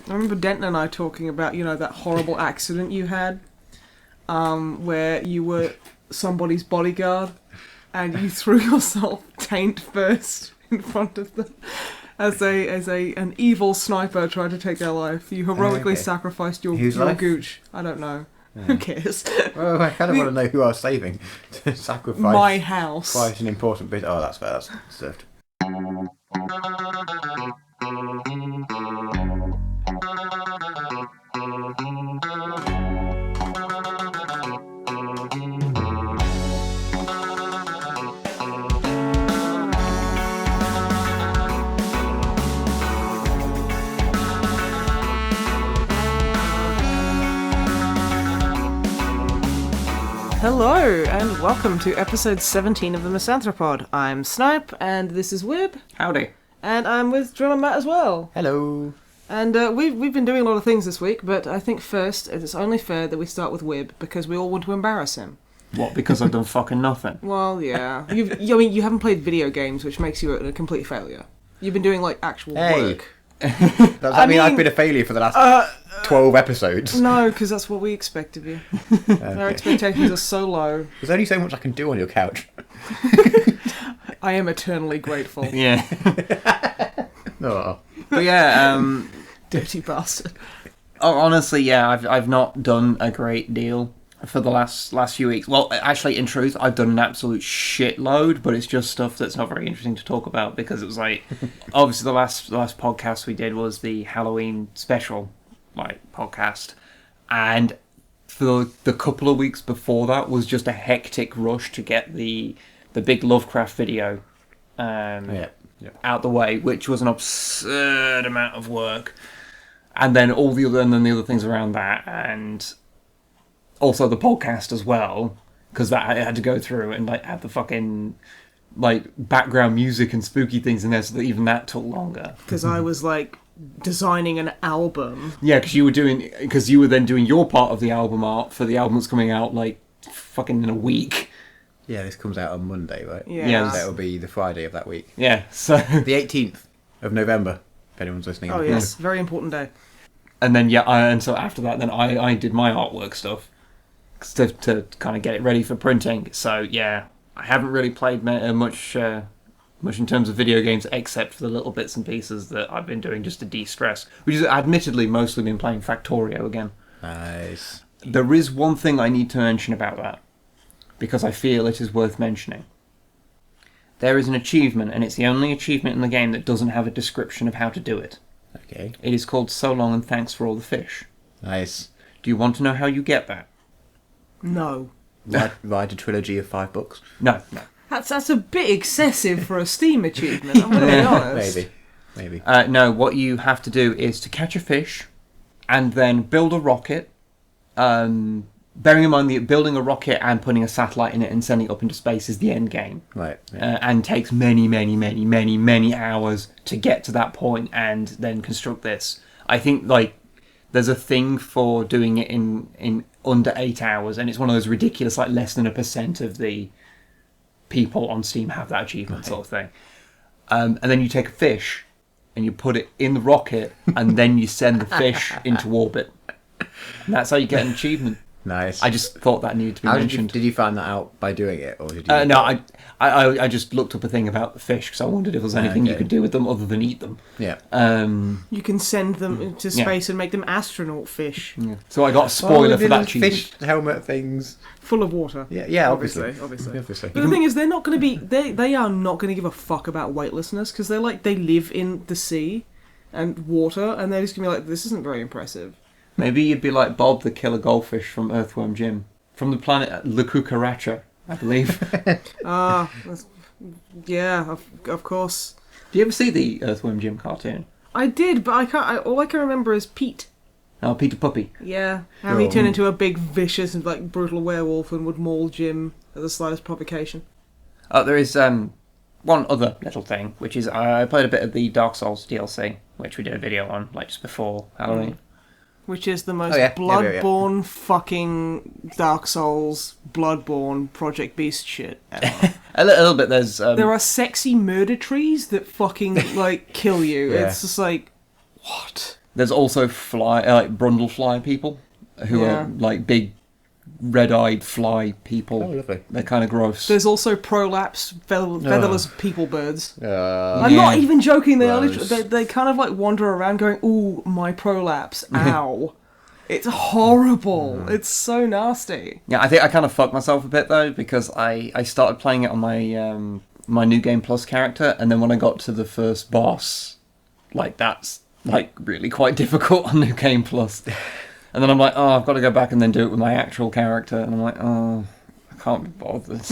I remember Denton and I talking about, that horrible accident you had, where you were somebody's bodyguard, and you threw yourself taint first in front of them. As an evil sniper tried to take their life, you heroically sacrificed your gooch. I don't know. Yeah. Who cares? Well, I kind of want to know who I was saving to sacrifice. My house. Quite an important bit. Oh, that's fair. That's deserved. Hello, and welcome to episode 17 of the MisanthroPod. I'm Snipe, and this is Wib. Howdy. And I'm with Driller Matt as well. Hello. And we've been doing a lot of things this week, but I think first, it's only fair that we start with Wib, because we all want to embarrass him. What, because I've done fucking nothing? Well, yeah. You haven't played video games, which makes you a complete failure. You've been doing, actual work. Does that mean I've been a failure for the last 12 episodes? No, because that's what we expect of you. Okay. Our expectations are so low. There's only so much I can do on your couch. I am eternally grateful. Yeah. Oh. But yeah, dirty bastard. Honestly, yeah, I've not done a great deal for the last few weeks. Well, actually, in truth, I've done an absolute shitload, but it's just stuff that's not very interesting to talk about because it was obviously the last podcast we did was the Halloween special, podcast, and for the couple of weeks before that was just a hectic rush to get the big Lovecraft video out the way, which was an absurd amount of work, and then the other things around that, and also the podcast as well, because that I had to go through and have the fucking background music and spooky things in there, so that even that took longer. Because I was designing an album. Yeah, because you were then doing your part of the album art for the album that's coming out fucking in a week. Yeah, this comes out on Monday, right? Yeah. So that will be the Friday of that week. Yeah, so the 18th of November, if anyone's listening. Oh yes, very important day. And then and so after that, then I did my artwork stuff to kind of get it ready for printing. So yeah, I haven't really played much in terms of video games, except for the little bits and pieces that I've been doing just to de-stress, which is admittedly mostly been playing Factorio again. Nice. There is one thing I need to mention about that, because I feel it is worth mentioning. There is an achievement, and it's the only achievement in the game that doesn't have a description of how to do it. Okay. It is called So Long and Thanks for All the Fish. Nice. Do you want to know how you get that? No. Write a trilogy of 5 books? No. That's a bit excessive for a Steam achievement, I'm going to be honest. Maybe. No, what you have to do is to catch a fish, and then build a rocket, bearing in mind that building a rocket and putting a satellite in it and sending it up into space is the end game. Right. Yeah. And takes many, many, many, many, many hours to get to that point and then construct this. I think, there's a thing for doing it in under 8 hours, and it's one of those ridiculous, less than 1% of the people on Steam have that achievement sort of thing. And then you take a fish, and you put it in the rocket, and then you send the fish into orbit. And that's how you get an achievement. Nice. I just thought that needed to be mentioned. Did you find that out by doing it, or did you? No, I just looked up a thing about the fish because I wondered if there was anything you could do with them other than eat them. Yeah. You can send them into space and make them astronaut fish. Yeah. So I got a spoiler for that achievement. Fish helmet things full of water. Yeah. Obviously. Obviously. But the thing is, they're not going to be. They are not going to give a fuck about weightlessness because they live in the sea and water, and they're just going to be this isn't very impressive. Maybe you'd be like Bob the killer goldfish from Earthworm Jim. From the planet La Cucaracha, I believe. Yeah, of course. Do you ever see the Earthworm Jim cartoon? I did, but I can't. All I can remember is Pete. Oh, Peter Puppy. Yeah, how he turned into a big, vicious, and brutal werewolf and would maul Jim at the slightest provocation. Oh, there is one other little thing, which is I played a bit of the Dark Souls DLC, which we did a video on just before Halloween. Which is the most Bloodborne fucking Dark Souls, Bloodborne, Project Beast shit ever. A little bit, there are sexy murder trees that fucking, kill you. Yeah. It's just what? There's also brundlefly people who are like big red-eyed fly people. Oh, lovely. They're kind of gross. There's also prolapse, featherless people birds. I'm Yeah. not even joking. They are Gross. they kind of like wander around going, "Ooh, my prolapse, ow." It's horrible. It's so nasty. Yeah, I think I kind of fucked myself a bit though because I started playing it on my my New Game Plus character, and then when I got to the first boss, like that's like really quite difficult on New Game Plus. And then I'm like, oh, I've got to go back and then do it with my actual character, and I'm like, oh, I can't be bothered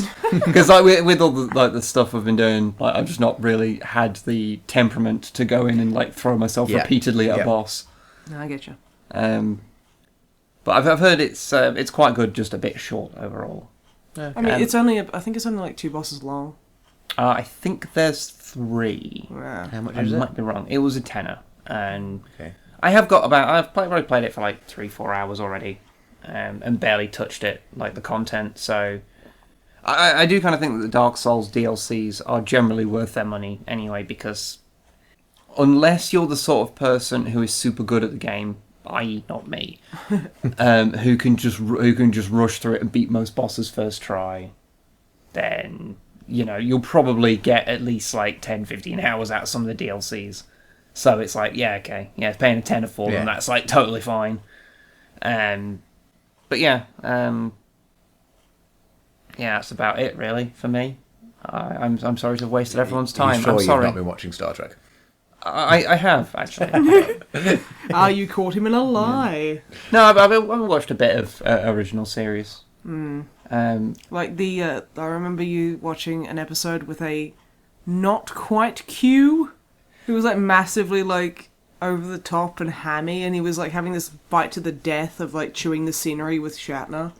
because like with all the stuff I've been doing, like I've just not really had the temperament to go in and like throw myself repeatedly at a boss. No, I get you. But I've heard it's quite good, just a bit short overall. I mean, I think it's only like 2 bosses long. I think there's 3. Yeah. How much I is it? might be wrong. It was a tenner, and Okay. I've probably played it for like 3-4 hours already, and barely touched it, like the content. So I do kind of think that the Dark Souls DLCs are generally worth their money anyway, because unless you're the sort of person who is super good at the game, i.e. not me, who can just rush through it and beat most bosses first try, then you'll probably get at least like 10-15 hours out of some of the DLCs. So it's like, it's paying a tenner for them, that's like totally fine. But that's about it really for me. I'm sorry to have wasted everyone's time. Are you sure I'm sorry. You've not been watching Star Trek? I have actually. You caught him in a lie. No, I've watched a bit of original series. Like I remember you watching an episode with a not quite Q, who was like massively like over the top and hammy, and he was like having this bite to the death of like chewing the scenery with Shatner.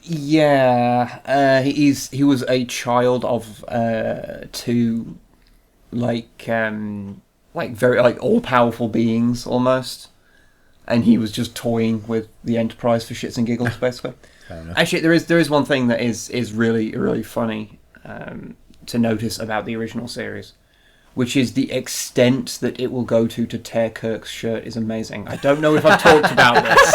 Yeah, he was a child of 2 very like all powerful beings almost, and he was just toying with the Enterprise for shits and giggles basically. Actually, there is one thing that is really really funny to notice about the original series, which is the extent that it will go to tear Kirk's shirt is amazing. I don't know if I've talked about this.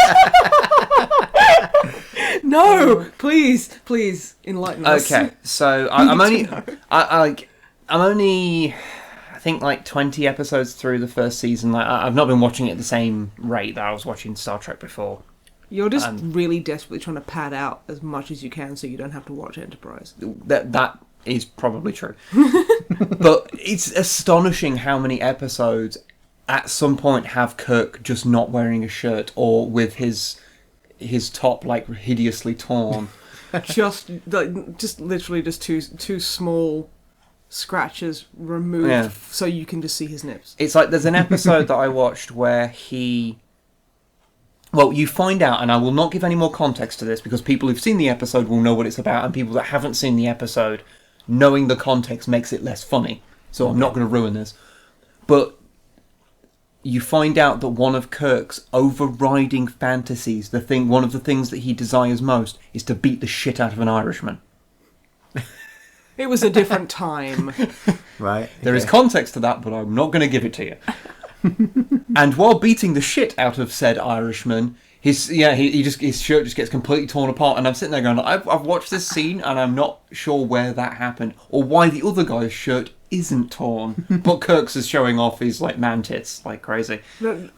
No, please enlighten us. Okay, so I'm only I think like 20 episodes through the first season. Like I've not been watching it at the same rate that I was watching Star Trek before. You're just really desperately trying to pad out as much as you can so you don't have to watch Enterprise. That is probably true. But it's astonishing how many episodes at some point have Kirk just not wearing a shirt or with his top like hideously torn. just literally just two small scratches removed so you can just see his nips. It's like there's an episode that I watched where you find out, and I will not give any more context to this because people who've seen the episode will know what it's about, and people that haven't seen the episode, knowing the context makes it less funny. So I'm not going to ruin this. But you find out that one of Kirk's overriding fantasies, one of the things that he desires most, is to beat the shit out of an Irishman. It was a different time. Right. There is context to that, but I'm not going to give it to you. And while beating the shit out of said Irishman, his shirt just gets completely torn apart, and I'm sitting there going, I've watched this scene and I'm not sure where that happened or why the other guy's shirt isn't torn, but Kirk's is showing off his like man tits like crazy.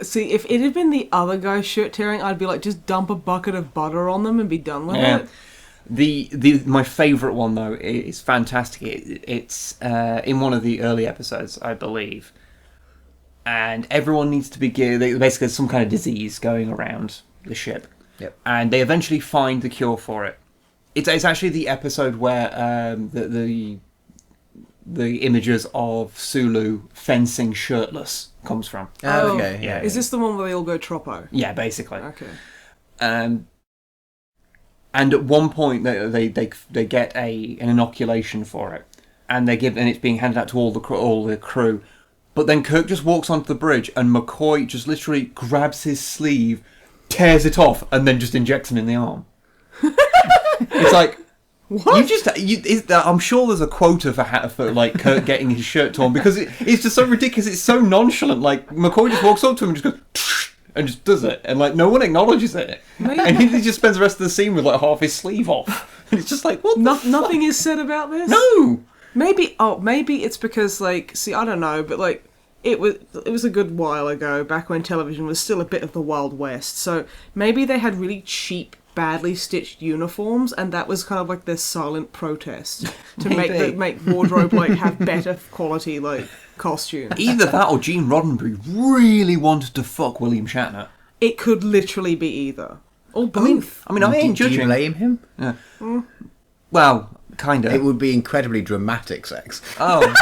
See, if it had been the other guy's shirt tearing, I'd be like, just dump a bucket of butter on them and be done with it. My favourite one though is fantastic. It's in one of the early episodes, I believe, and everyone needs to be basically there's some kind of disease going around the ship. Yep. And they eventually find the cure for it. It's actually the episode where the images of Sulu fencing shirtless comes from. Oh, okay. Yeah. Is this the one where they all go troppo? Yeah, basically. Okay. And at one point they get an inoculation for it, and it's being handed out to all the crew. But then Kirk just walks onto the bridge, and McCoy just literally grabs his sleeve, tears it off, and then just injects him in the arm. It's like, What? I'm sure there's a quota for like Kirk getting his shirt torn because it's just so ridiculous. It's so nonchalant. Like McCoy just walks up to him and just goes and just does it, and like no one acknowledges it, and he just spends the rest of the scene with like half his sleeve off, and it's just like what? Nothing is said about this. No. Maybe it's because like, see, I don't know, but like it was a good while ago, back when television was still a bit of the Wild West. So maybe they had really cheap, badly stitched uniforms, and that was kind of like their silent protest to make wardrobe like have better quality like costumes. Either that or Gene Roddenberry really wanted to fuck William Shatner. It could literally be either. Or both. I ain't Do you judging. blame him? Yeah. Well, kind of. It would be incredibly dramatic sex. Oh.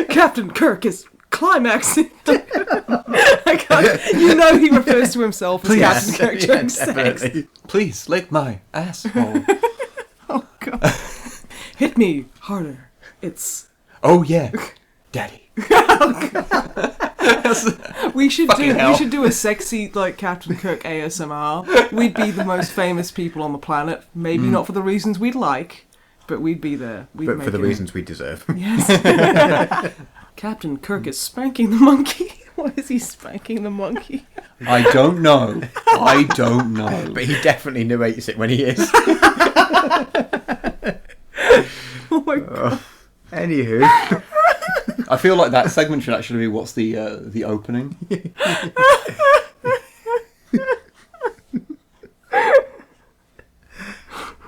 Captain Kirk is climaxing. You know he refers to himself as Captain Kirk during sex. Please lick my asshole. Oh god. Hit me harder. It's... Oh yeah, Daddy. We should do a sexy like Captain Kirk ASMR. We'd be the most famous people on the planet. Maybe not for the reasons we'd like, but we'd be there. But for the reasons we deserve. Yes. Captain Kirk is spanking the monkey. Why is he spanking the monkey? I don't know. But he definitely narrates it when he is. Oh my god. Anywho. I feel like that segment should actually be what's the opening.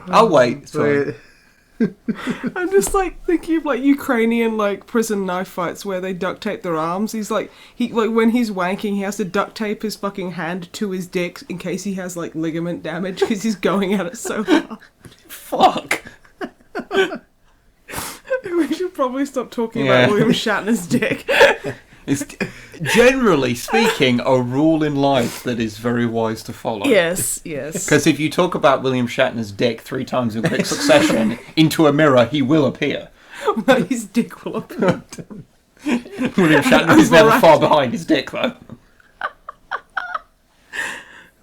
I'll wait. Sorry. I'm just like thinking of like Ukrainian like prison knife fights where they duct tape their arms. He's like when he's wanking, he has to duct tape his fucking hand to his dick in case he has like ligament damage because he's going at it so hard. Fuck. We should probably stop talking about William Shatner's dick. It's generally speaking a rule in life that is very wise to follow. Yes. Because if you talk about William Shatner's dick 3 times in quick succession into a mirror, he will appear. No, his dick will appear. William Shatner is never far behind his dick, though.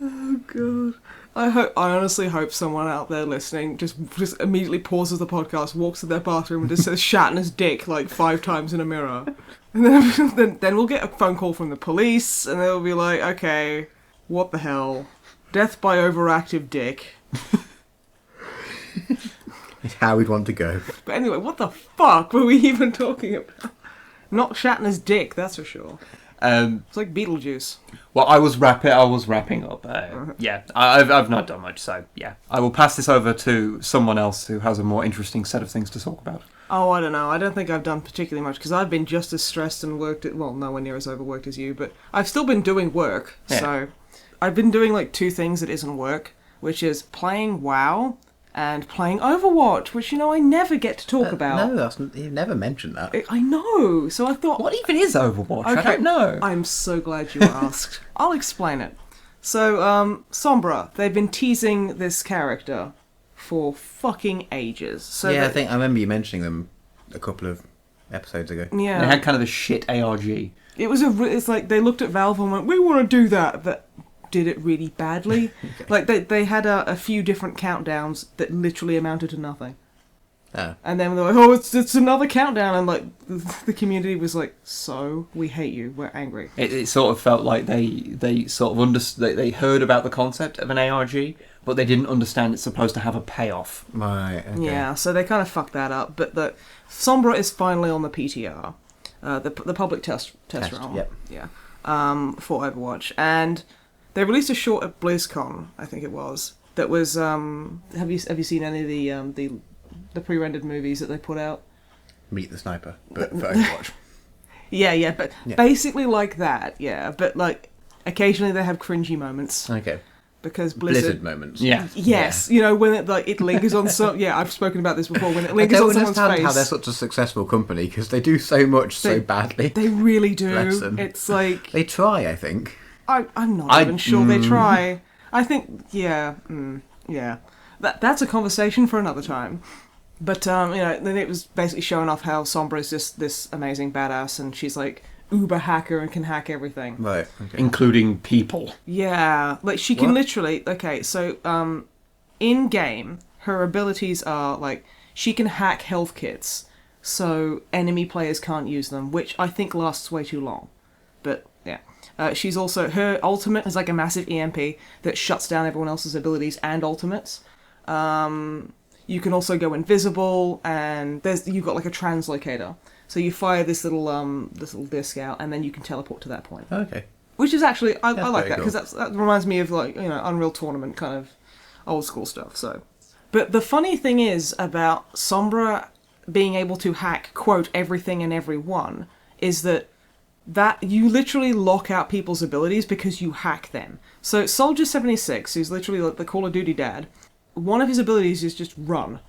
Oh god. I honestly hope someone out there listening just immediately pauses the podcast, walks to their bathroom, and just says Shatner's dick like 5 times in a mirror. And then we'll get a phone call from the police, and they'll be like, okay, what the hell? Death by overactive dick. It's how we'd want to go. But anyway, what the fuck were we even talking about? Not Shatner's dick, that's for sure. It's like Beetlejuice. Well, I was wrapping up. Yeah, I've not done much, so yeah. I will pass this over to someone else who has a more interesting set of things to talk about. Oh, I don't know. I don't think I've done particularly much, because I've been just as stressed and nowhere near as overworked as you, but I've still been doing work, so... I've been doing, like, 2 things that isn't work, which is playing WoW and playing Overwatch, which, I never get to talk about. No, you've never mentioned that. I know, so I thought... What even is Overwatch? Okay, I don't know. I'm so glad you asked. I'll explain it. So, Sombra, they've been teasing this character for fucking ages. So I think I remember you mentioning them a couple of episodes ago. Yeah. They had kind of a shit ARG. It's like they looked at Valve and went, we want to do that, but did it really badly. Okay. Like, they had a few different countdowns that literally amounted to nothing. Oh. And then they're like, oh, it's another countdown, and like the community was like, so we hate you, we're angry. It sort of felt like they sort of they heard about the concept of an ARG, but they didn't understand it's supposed to have a payoff. Right. Okay. Yeah, so they kind of fucked that up. But the Sombra is finally on the PTR, the public test realm. Yep. Yeah. For Overwatch, and they released a short at BlizzCon, I think it was. That was have you seen any of the pre-rendered movies that they put out? Meet the Sniper, but for Overwatch. yeah, basically like that, yeah. But like occasionally they have cringy moments. Okay. Because Blizzard moments. Yeah. Yes, when it lingers on some. Yeah, I've spoken about this before. When it lingers on someone's face. I don't understand how they're such a successful company because they do so much so badly. They really do. Bless them. It's like they try. I think. I'm not even sure they try. I think yeah. That's a conversation for another time. But then it was basically showing off how Sombra is just this amazing badass, and she's like uber hacker and can hack everything. Right. Okay. Including people. Yeah, like she can literally. Okay, so in game, her abilities are, like, she can hack health kits, so enemy players can't use them, which I think lasts way too long. But, yeah. She's also... Her ultimate is like a massive EMP that shuts down everyone else's abilities and ultimates. You can also go invisible, and you've got, like, a translocator. So you fire this little disc out, and then you can teleport to that point. Okay. Which is actually... I like that, cool. because that reminds me of, like, Unreal Tournament kind of old school stuff, so... But the funny thing is about Sombra being able to hack, quote, everything and everyone, is that you literally lock out people's abilities because you hack them. So Soldier 76, who's literally like the Call of Duty dad, one of his abilities is just run.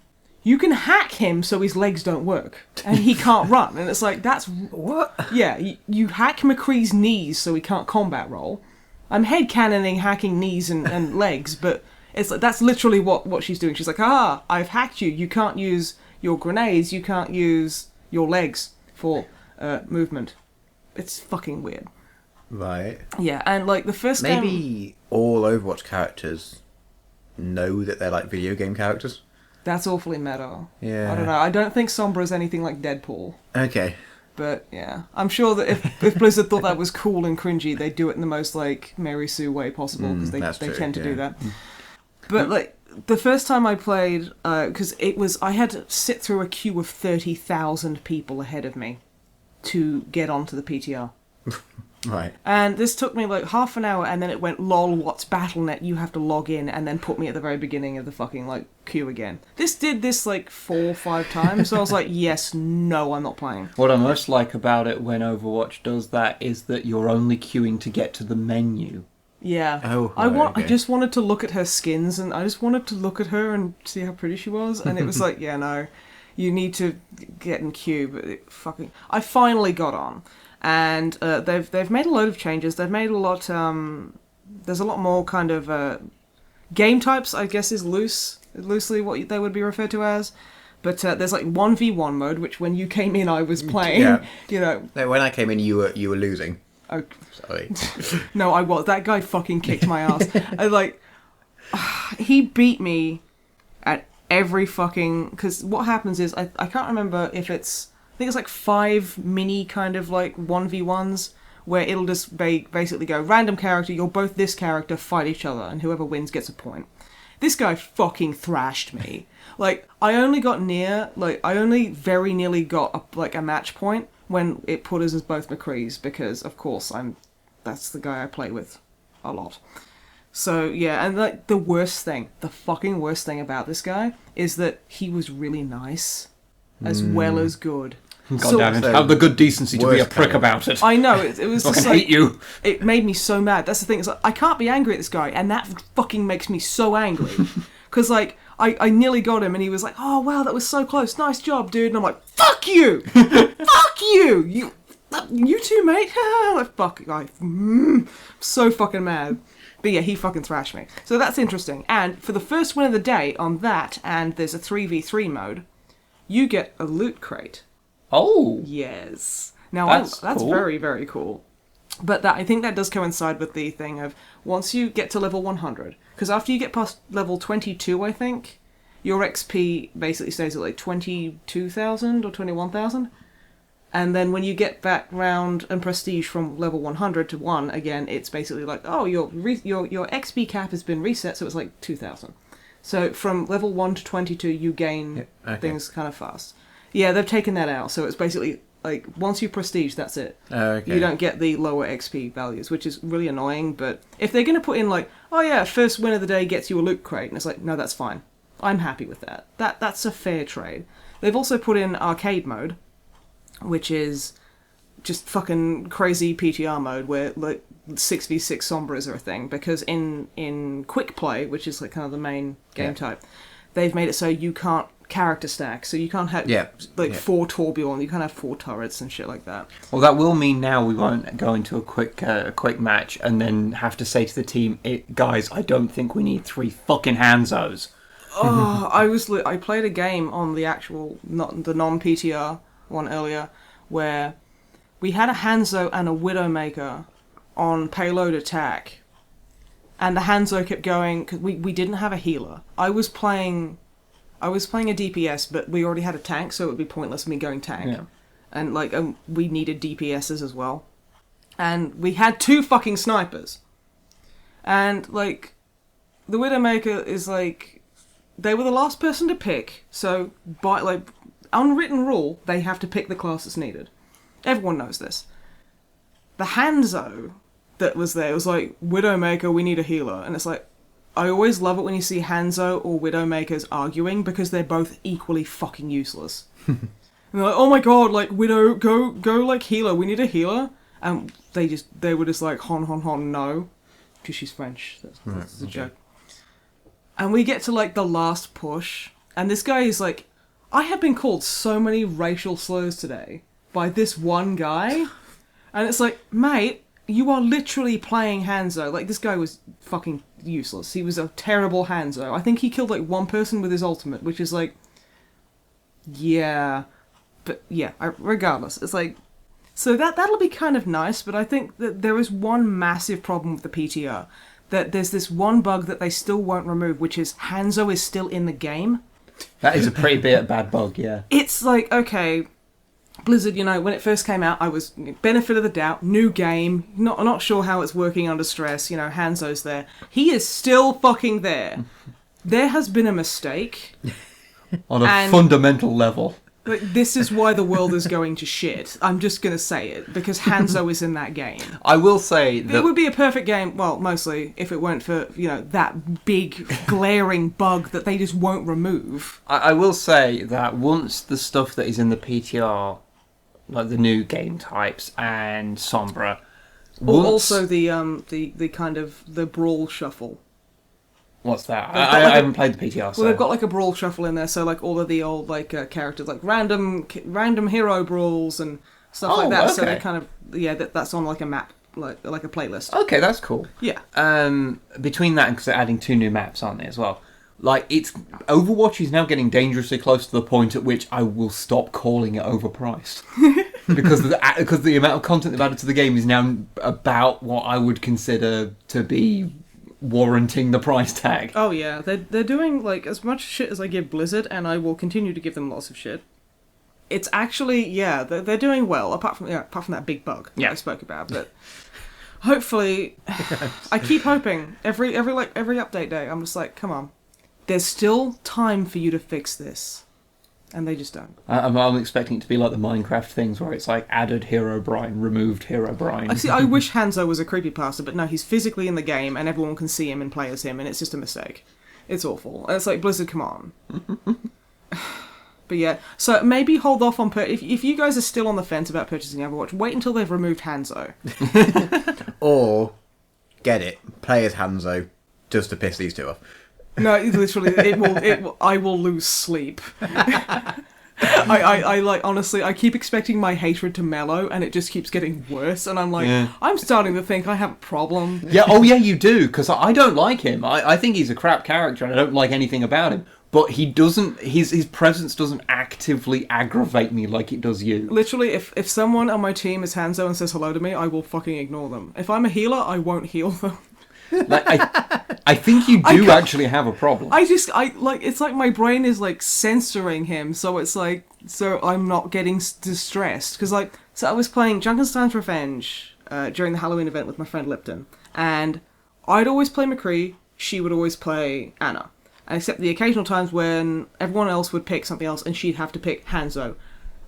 You can hack him so his legs don't work, and he can't run. And it's like, that's... What? Yeah, you hack McCree's knees so he can't combat roll. I'm headcanoning hacking knees and legs, but it's like, that's literally what she's doing. She's like, I've hacked you. You can't use your grenades, you can't use your legs for movement. It's fucking weird. Right. Yeah, and like the first game... Maybe all Overwatch characters know that they're like video game characters. That's awfully meta. Yeah. I don't know. I don't think Sombra is anything like Deadpool. Okay. But, yeah. I'm sure that if Blizzard thought that was cool and cringy, they'd do it in the most, like, Mary Sue way possible, because they tend to do that. But, like, the first time I played, because I had to sit through a queue of 30,000 people ahead of me to get onto the PTR. Right. And this took me like half an hour, and then it went, lol, what's BattleNet? You have to log in, and then put me at the very beginning of the fucking, like, queue again. This did this, like, 4 or 5 times, so I was like, yes, no, I'm not playing. What I most like about it when Overwatch does that is that you're only queuing to get to the menu. Yeah. Oh, I just wanted to look at her skins, and I just wanted to look at her and see how pretty she was, and it was like, yeah, no, you need to get in queue, but I finally got on. And they've made a load of changes. They've made a lot... there's a lot more kind of... game types, I guess, is loosely what they would be referred to as. But there's like 1v1 mode, which when you came in I was playing. Yeah. You know... No, when I came in, you were losing. Oh, Sorry. no, I was. That guy fucking kicked my ass. He beat me at every fucking... Because what happens is, I can't remember if it's... I think it's like 5 mini kind of like 1v1s where it'll just basically go, random character, you're both this character, fight each other, and whoever wins gets a point. This guy fucking thrashed me. Like, I only very nearly got a match point when it put us as both McCrees, because of course that's the guy I play with a lot. So yeah, and like the fucking worst thing about this guy is that he was really nice as well as good. God damn it. Have the good decency to be a prick about it. I know, it was I just fucking hate you. It made me so mad. That's the thing, it's like, I can't be angry at this guy, and that fucking makes me so angry. Because, like, I nearly got him, and he was like, oh, wow, that was so close, nice job, dude. And I'm like, fuck you! Fuck you! You too, mate? Like, fuck, I'm so fucking mad. But yeah, he fucking thrashed me. So that's interesting. And for the first win of the day on that, and there's a 3v3 mode, you get a loot crate. Oh. Yes. Now, that's cool. very, very cool. But I think that does coincide with the thing of once you get to level 100, because after you get past level 22, I think, your XP basically stays at like 22,000 or 21,000. And then when you get back round and prestige from level 100 to 1 again, it's basically like, oh, your XP cap has been reset, so it's like 2,000. So from level 1 to 22, you gain things kind of fast. Yeah, they've taken that out, so it's basically, like, once you prestige, that's it. Okay. You don't get the lower XP values, which is really annoying, but if they're going to put in, like, oh yeah, first win of the day gets you a loot crate, and it's like, no, that's fine. I'm happy with that. That's a fair trade. They've also put in arcade mode, which is just fucking crazy PTR mode, where, like, 6v6 Sombras are a thing, because in quick play, which is, like, kind of the main game type, they've made it so you can't character stack, so you can't have 4 Torbjorn, you can't have 4 turrets and shit like that. Well, that will mean now we won't go into a quick match and then have to say to the team, guys, I don't think we need 3 fucking Hanzos. Oh, I played a game on the actual, not the non-PTR one earlier, where we had a Hanzo and a Widowmaker on payload attack, and the Hanzo kept going, because we didn't have a healer. I was playing I was playing a DPS, but we already had a tank, so it would be pointless me going tank. Yeah. And, like, we needed DPSs as well. And we had 2 fucking snipers. And, like, the Widowmaker is, like... They were the last person to pick, so, by, like, unwritten rule, they have to pick the class that's needed. Everyone knows this. The Hanzo that was there was like, Widowmaker, we need a healer. And it's like, I always love it when you see Hanzo or Widowmakers arguing, because they're both equally fucking useless. And they're like, oh my god, like, Widow, go, like, healer, we need a healer. And they were just like, hon, no. Because she's French. That's a joke. And we get to, like, the last push, and this guy is like, I have been called so many racial slurs today by this one guy, and it's like, mate, you are literally playing Hanzo. Like, this guy was fucking useless. He was a terrible Hanzo. I think he killed, like, 1 person with his ultimate, which is like, yeah. But, yeah, regardless, it's like, so that'll be kind of nice, but I think that there is one massive problem with the PTR. That there's this one bug that they still won't remove, which is Hanzo is still in the game. That is a pretty bad bug, yeah. It's like, okay, Blizzard, you know, when it first came out, I was benefit of the doubt, new game, not sure how it's working under stress, you know, Hanzo's there. He is still fucking there. There has been a mistake. On a fundamental level. Like, this is why the world is going to shit. I'm just going to say it, because Hanzo is in that game. I will say that... It would be a perfect game, well, mostly, if it weren't for, you know, that big, glaring bug that they just won't remove. I will say that once the stuff that is in the PTR, like the new game types and Sombra... Also the kind of, the brawl shuffle. What's that? I haven't played the PTR, so... Well, they've got, like, a brawl shuffle in there, so, like, all of the old, like, characters, like, random hero brawls and stuff like that. Okay. So they kind of, yeah, that's on, like, a map, like a playlist. Okay, that's cool. Yeah. Between that and because they're adding 2 new maps, aren't they, as well? Like, Overwatch is now getting dangerously close to the point at which I will stop calling it overpriced. because the amount of content they've added to the game is now about what I would consider to be... warranting the price tag. Oh yeah, they're doing, like, as much shit as I give Blizzard, and I will continue to give them lots of shit. It's actually, yeah, they're doing well, apart from that big bug that I spoke about, but hopefully, I keep hoping, every update day, I'm just like, come on, there's still time for you to fix this. And they just don't. I'm expecting it to be like the Minecraft things where it's like added Herobrine, removed Herobrine. I wish Hanzo was a creepypasta, but no, he's physically in the game and everyone can see him and play as him, and it's just a mistake. It's awful. It's like, Blizzard, come on. But yeah, so maybe hold off on... If you guys are still on the fence about purchasing Overwatch, wait until they've removed Hanzo. Or, get it, play as Hanzo, just to piss these 2 off. No, literally, I will lose sleep. I like, honestly, I keep expecting my hatred to mellow, and it just keeps getting worse, and I'm like, I'm starting to think I have a problem. Yeah, oh yeah, you do, because I don't like him. I think he's a crap character, and I don't like anything about him. But he doesn't, his presence doesn't actively aggravate me like it does you. Literally, if someone on my team is Hanzo and says hello to me, I will fucking ignore them. If I'm a healer, I won't heal them. Like, I think you do actually have a problem. It's like my brain is, like, censoring him, so it's like, so I'm not getting distressed. Because, like, so I was playing Junkenstein's Revenge during the Halloween event with my friend Lipton, and I'd always play McCree, she would always play Anna. Except the occasional times when everyone else would pick something else and she'd have to pick Hanzo.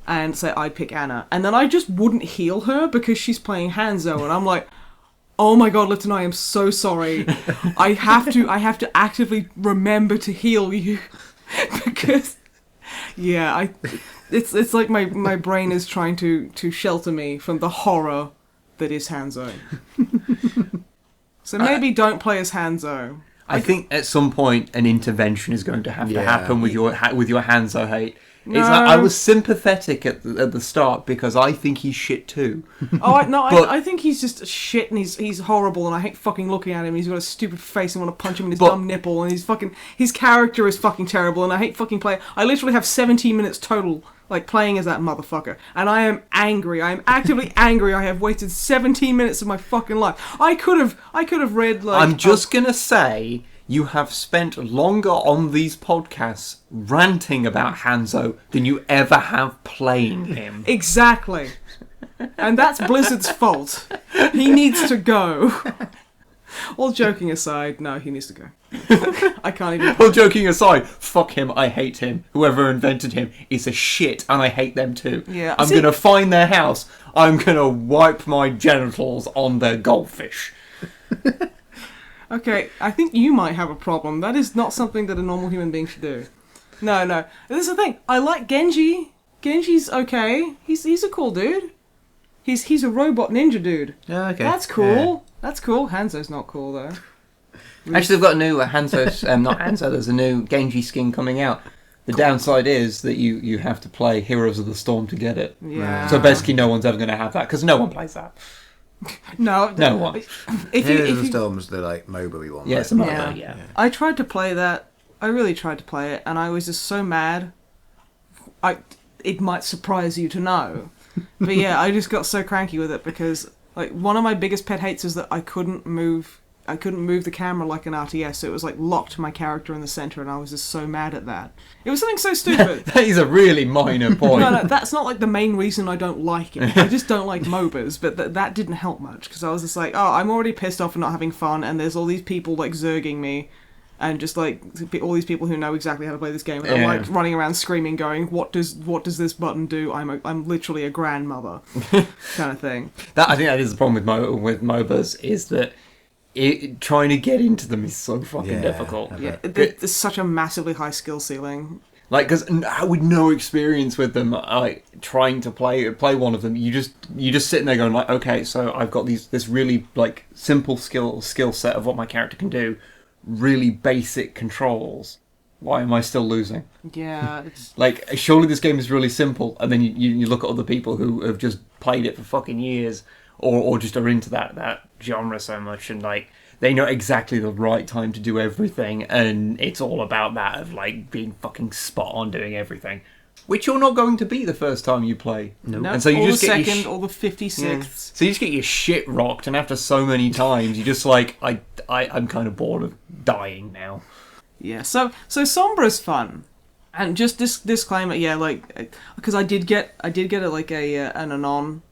And say I'd pick Anna. And then I just wouldn't heal her because she's playing Hanzo, and I'm like... Oh my god, Lipton, I am so sorry. I have to actively remember to heal you. Because, yeah, it's like my brain is trying to shelter me from the horror that is Hanzo. So maybe don't play as Hanzo. I think at some point an intervention is going to have to happen with your Hanzo hate. No. It's like, I was sympathetic at the start because I think he's shit too. I think he's just shit, and he's horrible, and I hate fucking looking at him. He's got a stupid face and want to punch him in his dumb nipple, and his character is fucking terrible, and I hate fucking playing. I literally have 17 minutes total, like, playing as that motherfucker, and I am angry. I am actively angry. I have wasted 17 minutes of my fucking life. I could have read, like... I'm just gonna say... you have spent longer on these podcasts ranting about Hanzo than you ever have playing him. Exactly. And that's Blizzard's fault. He needs to go. All joking aside, no, he needs to go. I can't even... All joking aside, fuck him, I hate him. Whoever invented him is a shit, and I hate them too. Yeah, I'm going to find their house. I'm going to wipe my genitals on their goldfish. Okay, I think you might have a problem. That is not something that a normal human being should do. No. This is the thing. I like Genji. Genji's okay. He's a cool dude. He's a robot ninja dude. Yeah, okay. That's cool. That's cool. Hanzo's not cool though. Actually, they've got a new Hanzo, not Hanzo, there's a new Genji skin coming out. The downside is that you have to play Heroes of the Storm to get it. Yeah. So basically no one's ever going to have that, because no one plays that. No one. Heroes of the Storm's the like MOBA one. Yeah, right? it's a MOBA, yeah. I tried to play that. I really tried to play it, and I was just so mad. It might surprise you to know. But yeah, I just got so cranky with it because like one of my biggest pet hates is that I couldn't move the camera like an RTS, so it was like locked my character in the center, and I was just so mad at that. It was something so stupid. That is a really minor point. No, that's not like the main reason I don't like it. I just don't like MOBAs, but that didn't help much because I was just like, oh, I'm already pissed off and not having fun, and there's all these people like zerging me. And just like all these people who know exactly how to play this game, and I'm like running around screaming, going, "What does this button do? I'm literally a grandmother," kind of thing. I think that is the problem with MOBAs is that trying to get into them is so fucking difficult. Yeah, there's such a massively high skill ceiling. Like, because with no experience with them, like trying to play one of them, you just sitting there going like, okay, so I've got this really like simple skill set of what my character can do. Really basic controls. Why am I still losing? Yeah, it's like surely this game is really simple, and then you look at other people who have just played it for fucking years, or just are into that genre so much, and like they know exactly the right time to do everything, and it's all about that of like being fucking spot on doing everything, which you're not going to be the first time you play. no. And so you or just the get second or the 56th. So you just get your shit rocked, and after so many times, you just like I'm kind of bored of dying now. Yeah, so Sombra's fun, and just this disclaimer, yeah, like because I did get an anon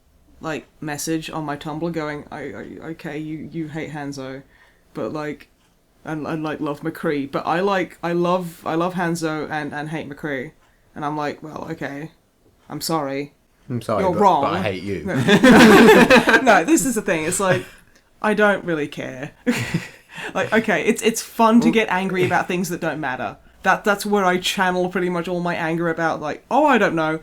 like message on my Tumblr going, okay, you hate Hanzo, but like and like love McCree, but I love Hanzo and hate McCree, and I'm like, well, okay, I'm sorry. I'm sorry, You're wrong. but I hate you. No, this is the thing. It's like I don't really care. Like, okay, it's fun to get angry about things that don't matter. That's where I channel pretty much all my anger about, like, oh, I don't know,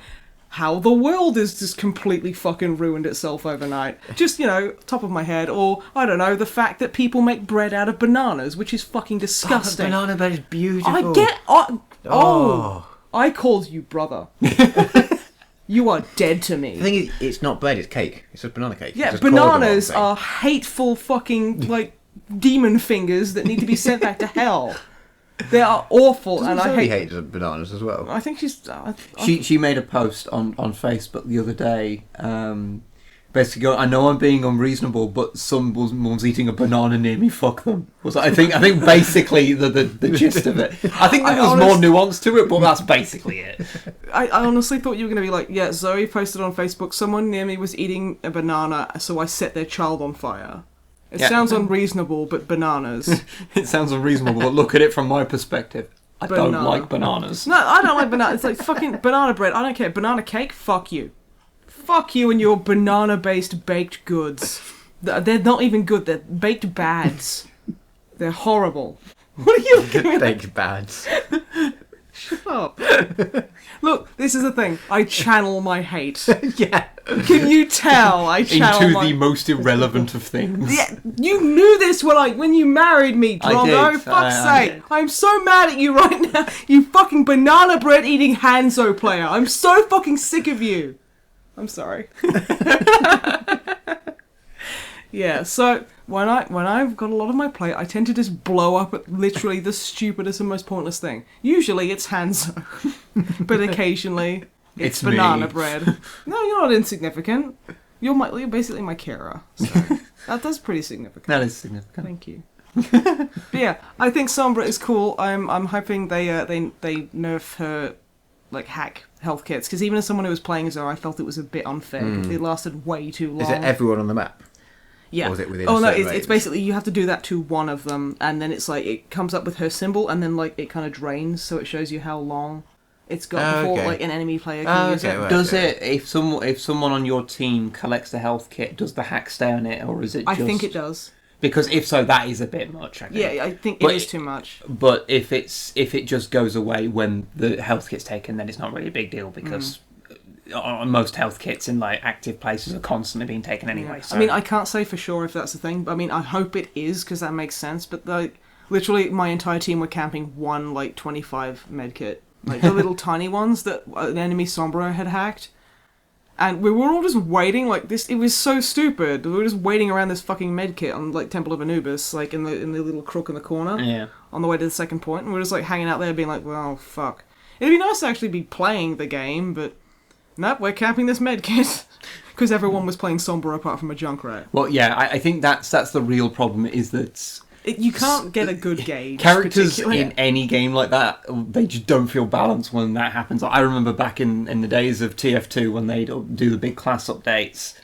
how the world is just completely fucking ruined itself overnight. Just, top of my head. Or, I don't know, the fact that people make bread out of bananas, which is fucking disgusting. Banana bread is beautiful. I get... I called you brother. You are dead to me. The thing is, it's not bread, it's cake. It's just banana cake. Yeah, It's just called the wrong bananas thing. are hateful fucking, like, demon fingers that need to be sent back to hell. They are awful, Doesn't and I Zoe hate... hate bananas as well? I think she's... She made a post on Facebook the other day, basically going, I know I'm being unreasonable, but someone's eating a banana near me, fuck them. I think basically the gist of it. I think there was more nuance to it, but that's basically it. I honestly thought you were going to be like, yeah, Zoe posted on Facebook, someone near me was eating a banana, so I set their child on fire. It sounds unreasonable, but bananas. It sounds unreasonable, but look at it from my perspective. I don't like bananas. No, I don't like bananas. It's like fucking banana bread. I don't care. Banana cake? Fuck you. Fuck you and your banana-based baked goods. They're not even good. They're baked bads. They're horrible. What are you looking at? Baked bads. Shut up. Look, this is the thing. I channel my hate. Yeah. Can you tell? I channel Into the most irrelevant of things. Yeah, you knew this when you married me, Drogo. did. Fuck's I sake. did. I'm so mad at you right now. You fucking banana bread eating Hanzo player. I'm so fucking sick of you. I'm sorry. Yeah, so when I've got a lot of my plate, I tend to just blow up at literally the stupidest and most pointless thing. Usually it's Hanzo, but occasionally it's banana me. bread. No, you're not insignificant. You're basically my Kira. So that's pretty significant. That is significant. Thank you. But yeah, I think Sombra is cool. I'm hoping they nerf her like hack health kits, because even as someone who was playing as her, I felt it was a bit unfair. It lasted way too long. Is it everyone on the map? Yeah. Or is it within oh a no, certain it's range? basically you have to do that to one of them, and then it's like it comes up with her symbol, and then like it kind of drains, so it shows you how long it's got before okay. like an enemy player can use it. Right, Does it, if someone on your team collects the health kit, does the hack stay on it, or is it I just... think it does. Because if so, that is a bit much, I think. Yeah, I think But it is too much. But if it just goes away when the health kit's taken, then it's not really a big deal, because most health kits in like active places are constantly being taken anyway. So. I mean, I can't say for sure if that's the thing, but I mean, I hope it is, because that makes sense. But like, literally, my entire team were camping one like 25 medkit, like the little tiny ones that an enemy Sombra had hacked, and we were all just waiting like this. It was so stupid. We were just waiting around this fucking medkit on like Temple of Anubis, like in the little crook in the corner, Yeah. on the way to the second point, and we were just like hanging out there, being like, well, fuck. It'd be nice to actually be playing the game, but. Nope, we're camping this medkit. Because everyone was playing Sombra apart from a Junkrat. Well, yeah, I think that's the real problem, is that You can't get a good gauge. characters particularly. in any game like that, they just don't feel balanced when that happens. I remember back in the days of TF2 when they'd do the big class updates,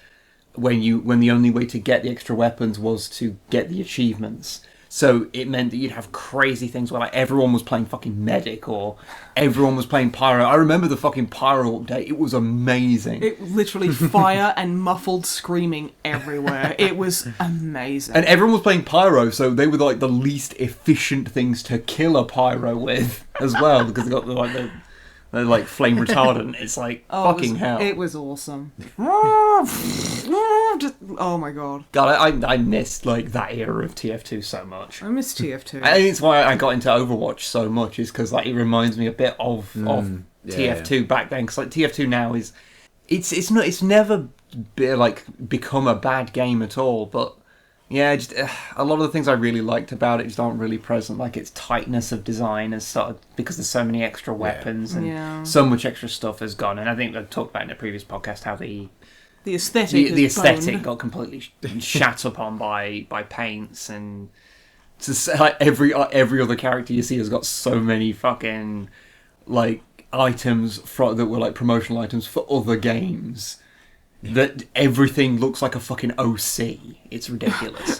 when the only way to get the extra weapons was to get the achievements. So it meant that you'd have crazy things where like everyone was playing fucking medic or everyone was playing pyro. I remember the fucking pyro update. It was amazing. It literally fire and muffled screaming everywhere. It was amazing. And everyone was playing pyro, so they were like the least efficient things to kill a pyro with as well, because they got the like flame retardant. It's like fucking hell. It was awesome. Just, oh my god. God, I missed like that era of TF2 so much. I miss TF2. I think it's why I got into Overwatch so much, is because like it reminds me a bit of TF2 back then. Because like TF2 now is, it's never become a bad game at all. But yeah, just a lot of the things I really liked about it just aren't really present. Like its tightness of design has started, because there's so many extra weapons and so much extra stuff has gone. And I think I talked about in a previous podcast how the aesthetic got completely shat upon by paints, and to say, like, every other character you see has got so many fucking like items that were like promotional items for other games that everything looks like a fucking OC. It's ridiculous.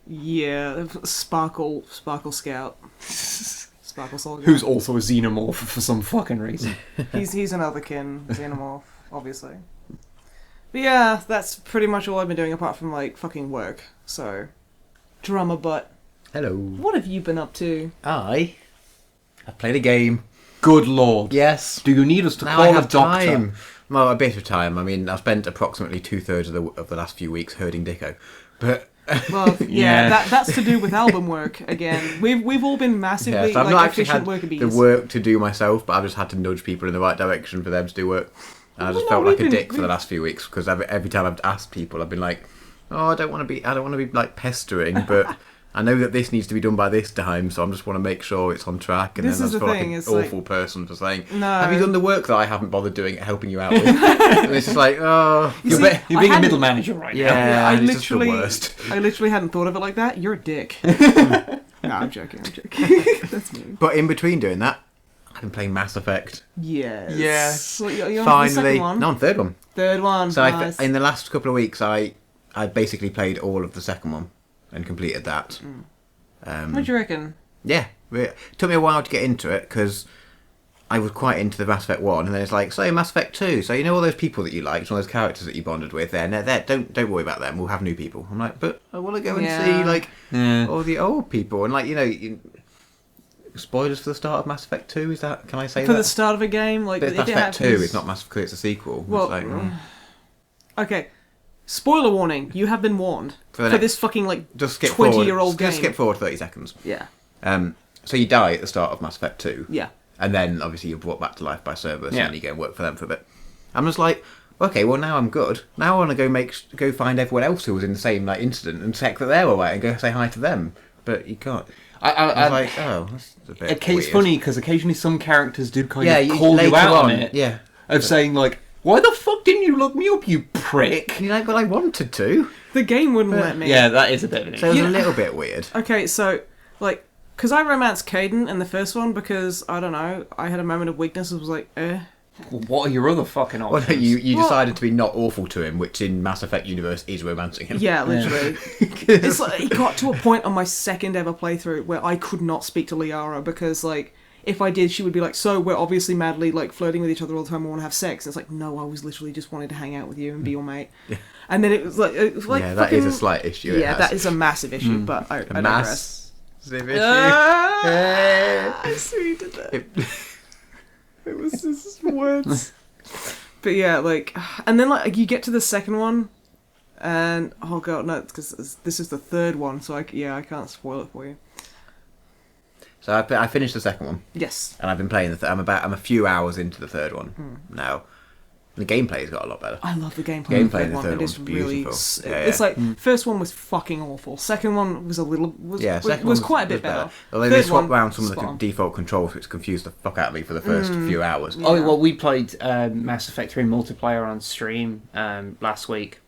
Yeah, Sparkle Scout. Sparkle Soldier. Who's also a xenomorph for some fucking reason. He's another kin xenomorph, obviously. But yeah, that's pretty much all I've been doing apart from like fucking work. So, drummer butt. Hello. What have you been up to? I played a game. Good lord. Yes. Do you need us to Now call I a have doctor? time. Well, a bit of time. I mean, I've spent approximately 2/3 of the last few weeks herding Dicko. But Well, yeah, Yeah. that's to do with album work again. We've all been massively so I've not actually efficient had worker bees. the work to do myself, but I've just had to nudge people in the right direction for them to do work. And I just Well, felt no, like a we've dick been- for the last few weeks, because every time I've asked people, I've been like, "Oh, I don't want to be like pestering, but I know that this needs to be done by this time, so I just want to make sure it's on track." And This then I is just the feel like thing, an it's like- awful person for saying, No. "Have you done the work that I haven't bothered doing, helping you out with?" And it's just like, oh, You You're, see, you're I being a hadn't- middle manager right now. yeah, I it's just the literally, worst. I literally hadn't thought of it like that. You're a dick. No, I'm joking. That's me. But in between doing that, I've been playing Mass Effect. Yes. Yes. Well, you're on the Finally, second one. no, on third one. Third one. So nice. in the last couple of weeks, I basically played all of the second one and completed that. What do you reckon? Yeah, it took me a while to get into it because I was quite into the Mass Effect 1, and then it's like, so Mass Effect 2, so you know all those people that you liked, all those characters that you bonded with, they're don't worry about them, we'll have new people. I'm like, but I want to go and see like all the old people, and like, spoilers for the start of Mass Effect 2, is that, can I say For that? the start of a game, like But it's it Mass Effect 2, happens- it's not Mass because it's a sequel. Well, It's like, okay. Spoiler warning: you have been warned For the for next- this fucking like just skip 20-year-old forward, game. skip forward 30 seconds. Yeah. So you die at the start of Mass Effect 2. Yeah. And then, obviously, you're brought back to life by Cerberus, Yeah. and you go and work for them for a bit. I'm just like, okay, well, now I'm good. Now I want to go find everyone else who was in the same like incident and check that they're alright and go say hi to them. But you can't. I was like, oh, that's a bit It's weird. funny because occasionally some characters do kind Yeah, of call you later out on on, it. yeah. Of saying like, Why the fuck didn't you look me up, you prick? You know, but I wanted to. The game wouldn't let me. Yeah, that is a bit of an So it issue. was a little bit weird. Okay, so, like, because I romanced Caden in the first one because, I don't know, I had a moment of weakness and was like, What are your other fucking Well, options? you Well- decided to be not awful to him, which in Mass Effect universe is romancing him. Yeah, literally. It's like, it got to a point on my second ever playthrough where I could not speak to Liara because, like, if I did, she would be like, so we're obviously madly, like, flirting with each other all the time, we want to have sex. And it's like, no, I was literally just wanting to hang out with you and be your mate. Yeah. And then it was like Yeah, that is a slight issue. Yeah, that is a massive issue, but I digress. Massive issue. I see you did that. It was just words. But yeah, like, and then like you get to the second one, and oh god, no, because this is the third one, so I can't spoil it for you. So I finished the second one, Yes. and I've been playing I'm a few hours into the third one now. The gameplay's got a lot better. I love the gameplay. Of the Gameplay in third the one. third It is one's really. beautiful. It's like first one was fucking awful. Second one was Second was one quite a bit better. Although Third they swapped one, around some of the spot on. default controls, which confused the fuck out of me for the first few hours. Oh, Yeah. well, we played Mass Effect 3 multiplayer on stream last week.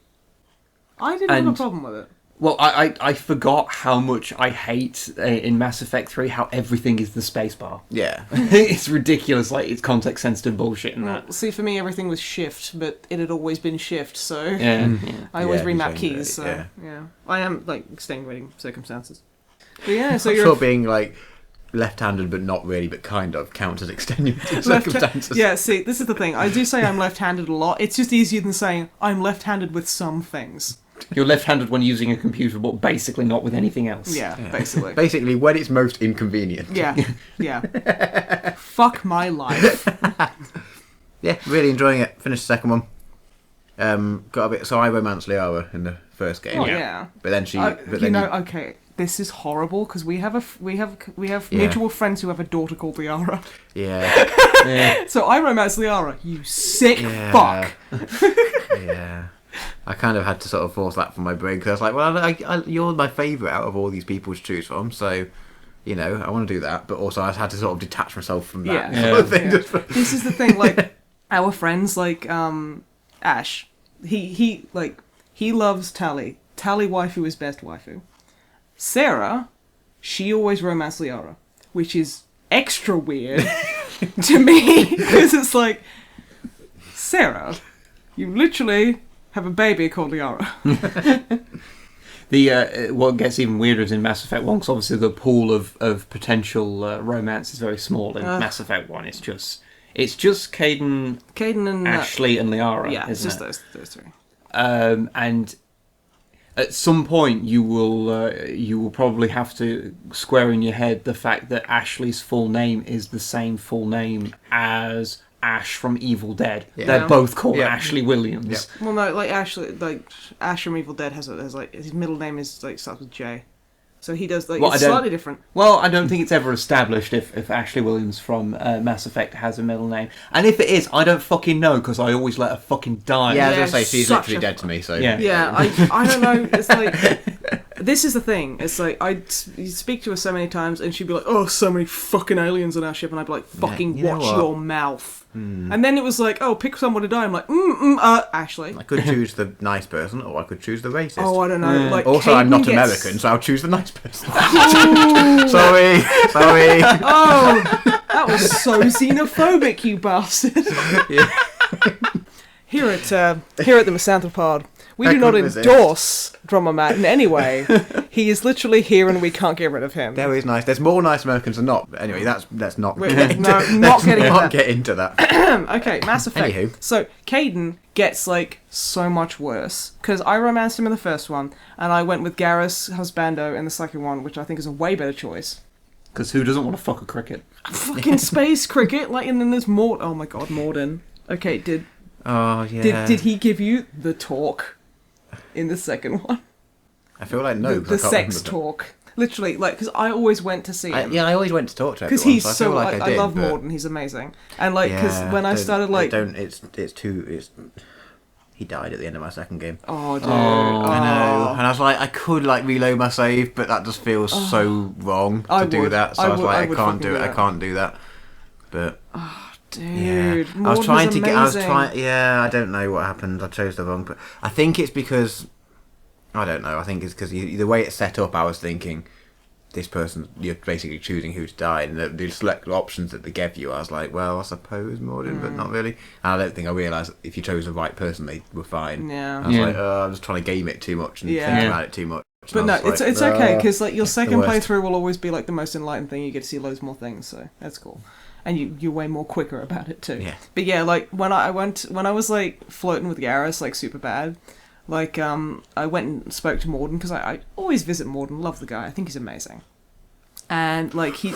I didn't have a And- problem with it. Well, I forgot how much I hate in Mass Effect 3 how everything is the spacebar. Yeah. It's ridiculous, like, it's context-sensitive bullshit and that. Well, see, for me, everything was shift, but it had always been shift, so Yeah. I always Yeah, remap you changed keys. it, So yeah. yeah, I am like extenuating circumstances. But yeah, so I'm you're sure being like left-handed but not really, but kind of counts as extenuating circumstances. Yeah, see, this is the thing. I do say I'm left-handed a lot. It's just easier than saying I'm left-handed with some things. You're left-handed when using a computer, but basically not with anything else. Yeah, basically. Basically, when it's most inconvenient. Yeah, yeah. Fuck my life. Yeah, really enjoying it. Finished the second one. Got a bit. So I romanced Liara in the first game. Oh yeah. But then she. Okay. This is horrible because we have mutual friends who have a daughter called Liara. Yeah. Yeah. So I romance Liara. You sick Yeah. fuck. Yeah. I kind of had to sort of force that from my brain because I was like, well, you're my favourite out of all these people to choose from, so, you know, I want to do that. But also I had to sort of detach myself from that Yeah. sort of thing. Yeah. This is the thing, like, our friends, like, Ash, he loves Tally. Tally waifu is best waifu. Sarah, she always romanced Liara, which is extra weird to me, because it's like, Sarah, you literally have a baby called Liara. What gets even weirder is in Mass Effect 1, because obviously the pool of potential romance is very small in Mass Effect 1. It's just Caden, and Ashley, and Liara. yeah, it's isn't just it? those three. And at some point you will probably have to square in your head the fact that Ashley's full name is the same full name as Ash from Evil Dead. Yeah. They're both called Yeah. Ashley Williams. Yeah. Well, no, like Ash from Evil Dead has like his middle name is like starts with J, so he does like Well, it's I don't- slightly different. Well, I don't think it's ever established if Ashley Williams from Mass Effect has a middle name. And if it is, I don't fucking know, because I always let her fucking die. Yeah, I was Yeah, going to say, she's such literally a- dead to me, so... Yeah. Yeah, I don't know. It's like this is the thing. It's like you speak to her so many times, and she'd be like, "Oh, so many fucking aliens on our ship," and I'd be like, "Fucking you know watch what? your mouth." And then it was like, "Oh, pick someone to die." I'm like, Ashley." I could choose the nice person, or I could choose the racist. Oh, I don't know. Yeah. Like, Also, I'm Caden not gets- American, so I'll choose the nice person. Sorry. Oh, that was so xenophobic, you bastard. Yeah. Here at the MisanthroPod, we I do not couldn't resist. endorse Drummer Matt in any way. He is literally here, and we can't get rid of him. There is nice. There's more nice Americans than not. But anyway, let's not. Wait, no, not getting not that. get into that. Okay, Mass Effect. Anywho. So Caden gets like so much worse because I romanced him in the first one, and I went with Garrus Husbando in the second one, which I think is a way better choice. Because who doesn't want to fuck a cricket? Fucking space cricket, like, and then there's Mord. Oh my god, Morden. Okay, did Oh yeah. did he give you the talk in the second one? I feel like no. the 'cause I can't sex remember. talk, literally, like, because I always went to see him. I always went to talk to Because everyone. he's so I so feel like I did, love but- Morden. He's amazing, and like because Yeah, when I don't- started like don't. It's too. He died at the end of my second game. oh dude, I know, and I was like, I could like reload my save, but that just feels so wrong I to do would. that. So I I was would- I like, I would can't fucking do do it. I that. can't do that. But Dude, I was trying to get. amazing. Yeah, I don't know what happened. I chose the wrong. But I think it's because I don't know. I think it's because the way it's set up. I was thinking this person. You're basically choosing who to die, and the select options that they gave you. I was like, well, I suppose Morden, but not really. And I don't think I realised if you chose the right person, they were fine. Yeah. I was like, I was trying to game it too much and think about it too much. But no, it's okay because like your second worst. playthrough will always be like the most enlightened thing. You get to see loads more things, so that's cool, and you're way more quicker about it too. Yeah. But yeah, like when I was like flirting with Garrus like super bad, like I went and spoke to Morden because I always visit Morden. Love the guy. I think he's amazing, and like he.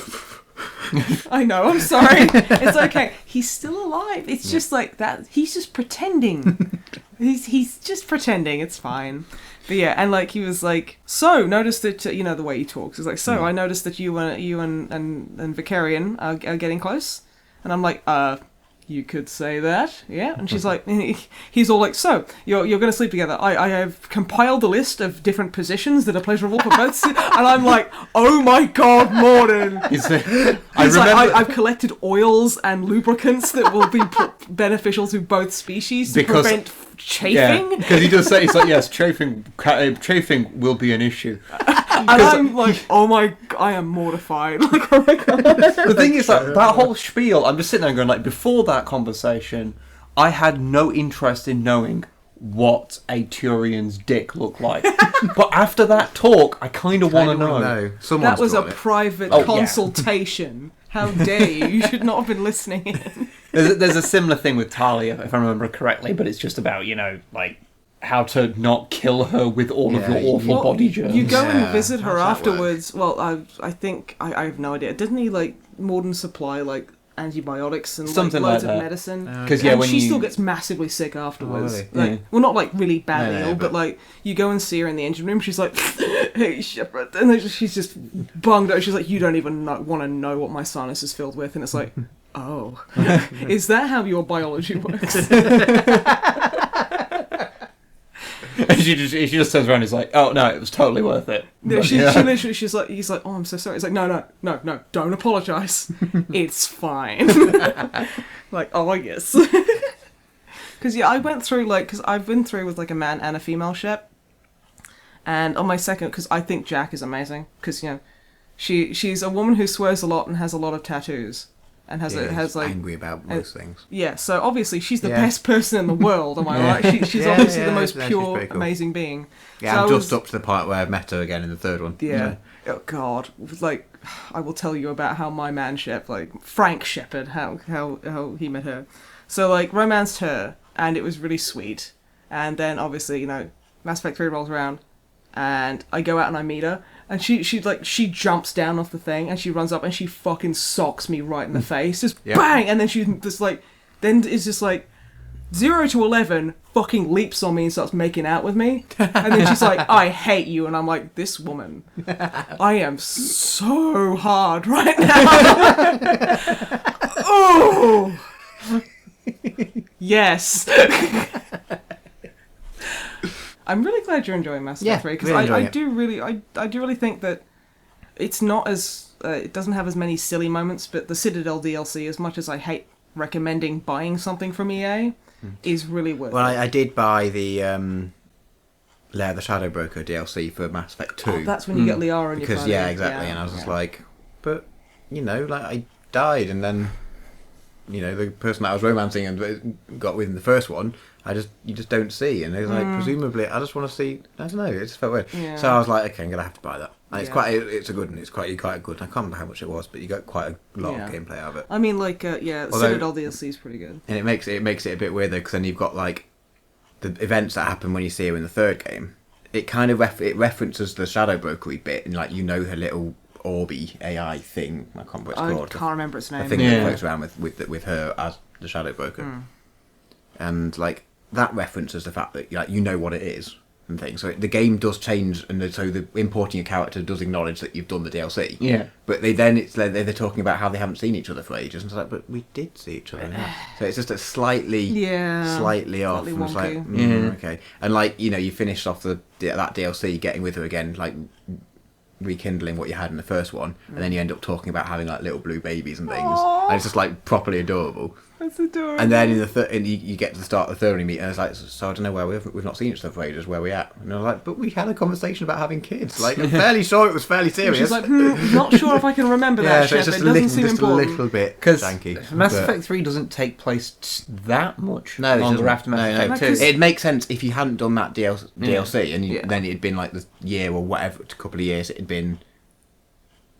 I know, I'm sorry. It's okay. He's still alive. It's just like that. He's just pretending. he's just pretending. It's fine. But yeah, and like he was like, so noticed that you know the way he talks. He's like, so I noticed that you and Vicarian are getting close, and I'm like, you could say that, yeah. And she's like, he's all like, so you're going to sleep together. I have compiled a list of different positions that are pleasurable for both. And I'm like, oh my god, Morden. He's like, I've collected oils and lubricants that will be beneficial to both species to prevent chafing. Yeah, because he does say, he's like, yes, chafing will be an issue. And I'm like, oh my, I am mortified. Like, oh my god. The thing is, like, that whole spiel, I'm just sitting there going, like, before that conversation, I had no interest in knowing what a Turian's dick looked like. But after that talk, I kind of want to know. That was a private consultation. How dare you? You should not have been listening in. There's a similar thing with Talia, if I remember correctly, but it's just about, you know, like, how to not kill her with all of your awful body germs. You go and visit her afterwards. Well, I think I have no idea. Didn't he like Morden supply like antibiotics and something like, loads like of that. medicine? Because she still gets massively sick afterwards. Well, not like really badly ill, but like you go and see her in the engine room. She's like, "Hey, Shepard," and then she's just bunged out. She's like, "You don't even want to know what my sinus is filled with," and it's like, "Oh, is that how your biology works?" And she just turns around and is like, oh no, it was totally worth it. Yeah, she literally, he's like, oh, I'm so sorry. It's like, no, don't apologise. It's fine. Like, oh, yes. Because, yeah, I went through, like, because I've been through with, like, a man and a female ship. And on my second, because I think Jack is amazing. Because, you know, she's a woman who swears a lot and has a lot of tattoos. And has like angry about most things. Yeah, so obviously she's the best person in the world. Am I right? She's obviously the most pure, cool, amazing being. Yeah, so I'm just up to the part where I've met her again in the third one. Yeah. Oh God, like I will tell you about how my man Shep, like Frank Shepard, how he met her. So like romanced her, and it was really sweet. And then obviously, you know, Mass Effect 3 rolls around, and I go out and I meet her. And she jumps down off the thing and she runs up and she fucking socks me right in the face, just bang, and then she just like, then it's just like 0 to 11 fucking leaps on me and starts making out with me, and then she's like, I hate you, and I'm like, this woman, I am so hard right now. Oh, yes. I'm really glad you're enjoying Mass Effect 3 because I do really think that it's not as it doesn't have as many silly moments, but the Citadel DLC, as much as I hate recommending buying something from EA, is really worth it. Well, I did buy the Lair of the Shadow Broker DLC for Mass Effect 2. Oh, that's when you get Liara in your because exactly, and I was just like, but you know, like I died, and then you know the person that I was romancing and got with in the first one, you just don't see, and it's like presumably I just want to see. I don't know, it just felt weird. Yeah. So I was like, okay, I'm gonna have to buy that. And it's a good one. It's quite good. I can't remember how much it was, but you got quite a lot of gameplay out of it. I mean, like Citadel DLC is pretty good. And it makes it a bit weird though, because then you've got like the events that happen when you see her in the third game. It kind of it references the Shadow Brokery bit, and like you know her little Orby AI thing. I can't remember what it's called. I can't remember its name. The thing that floats around with her as the Shadow Broker, and like that references the fact that like you know what it is and things. So the game does change, and so the importing a character does acknowledge that you've done the DLC. Yeah. But they're talking about how they haven't seen each other for ages, and it's like, but we did see each other now. So it's just a slightly off. And it's like, okay. And like you know, you finished off that DLC getting with her again, like rekindling what you had in the first one, and then you end up talking about having like little blue babies and things, and it's just like properly adorable. That's adorable. And then in the you get to the start of the third one, you meet, and it's like, so I don't know where we've not seen each other for ages. Where we at? And I was like, but we had a conversation about having kids. Like, I'm fairly sure it was fairly serious. She's like, not sure if I can remember that so shit. it's But just it doesn't seem just important. a little bit Because janky. Mass but- Effect 3 doesn't take place that much No, it longer doesn't. after Mass No, Effect no. 2. It'd make sense if you hadn't done that DLC, and Yeah. then it'd been like the year or whatever, a couple of years. It'd been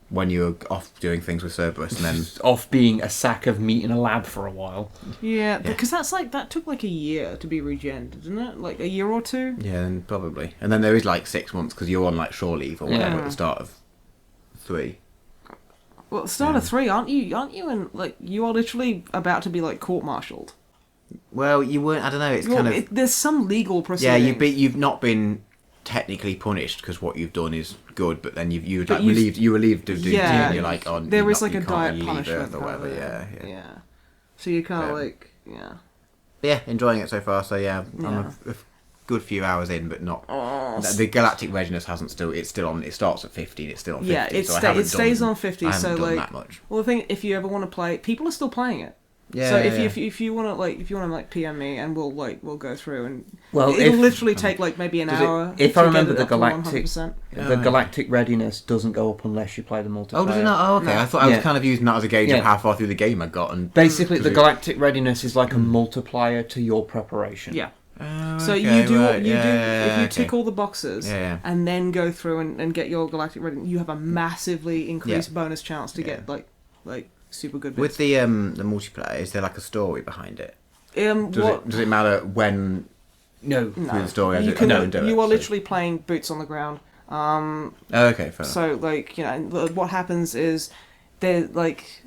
when you were off doing things with Cerberus, and then Off being a sack of meat in a lab for a while. Yeah, because that took like a year to be regened, didn't it? Like a year or two. yeah, then probably, and then there is like 6 months because you're on like shore leave or whatever Yeah. at the start of 3. Well, at the start of 3, aren't you? And like you are literally about to be like court-martialed. Well, you weren't. I don't know. It's Well, kind of there's some legal yeah. proceedings. You've not been technically punished because what you've done is good, but then you But like relieved. You relieved of duty, Yeah, and you're like, oh, there you're is not- like you a can't diet really leave punishment Earth or kind of whatever. thing. Yeah. So you kind of Yeah. like But yeah, enjoying it so far. So yeah, I'm Yeah. a good few hours in, but not. Oh, The galactic readiness hasn't still. It's still on. It starts at 15. It's still on 50. yeah, so I haven't it stays done- on 50. I haven't So done like, that much. well, the thing, if you ever want to play, people are still playing it. Yeah. So yeah. if you want to like PM me and we'll go through and Well, it'll if- literally take like maybe an Does it- hour. if to I get remember it the up to galactic- 100%. The galactic readiness doesn't go up unless you play the multiplayer. Oh, does it not? Oh, okay. No. I thought I was Yeah. kind of using that as a gauge Yeah. of how far through the game I got. And Basically, the Does it- galactic readiness is like a multiplier to your preparation. Yeah. Oh, So okay, you do right, if you okay. tick all the boxes Yeah. and then go through and get your galactic readiness, you have a massively increased bonus chance to get like super good bits. With the multiplayer, is there like a story behind it? Does it matter when No. through the story? you I can, don't do it, you are so- literally playing boots on the ground. Oh, okay, fair enough. So like what happens is there like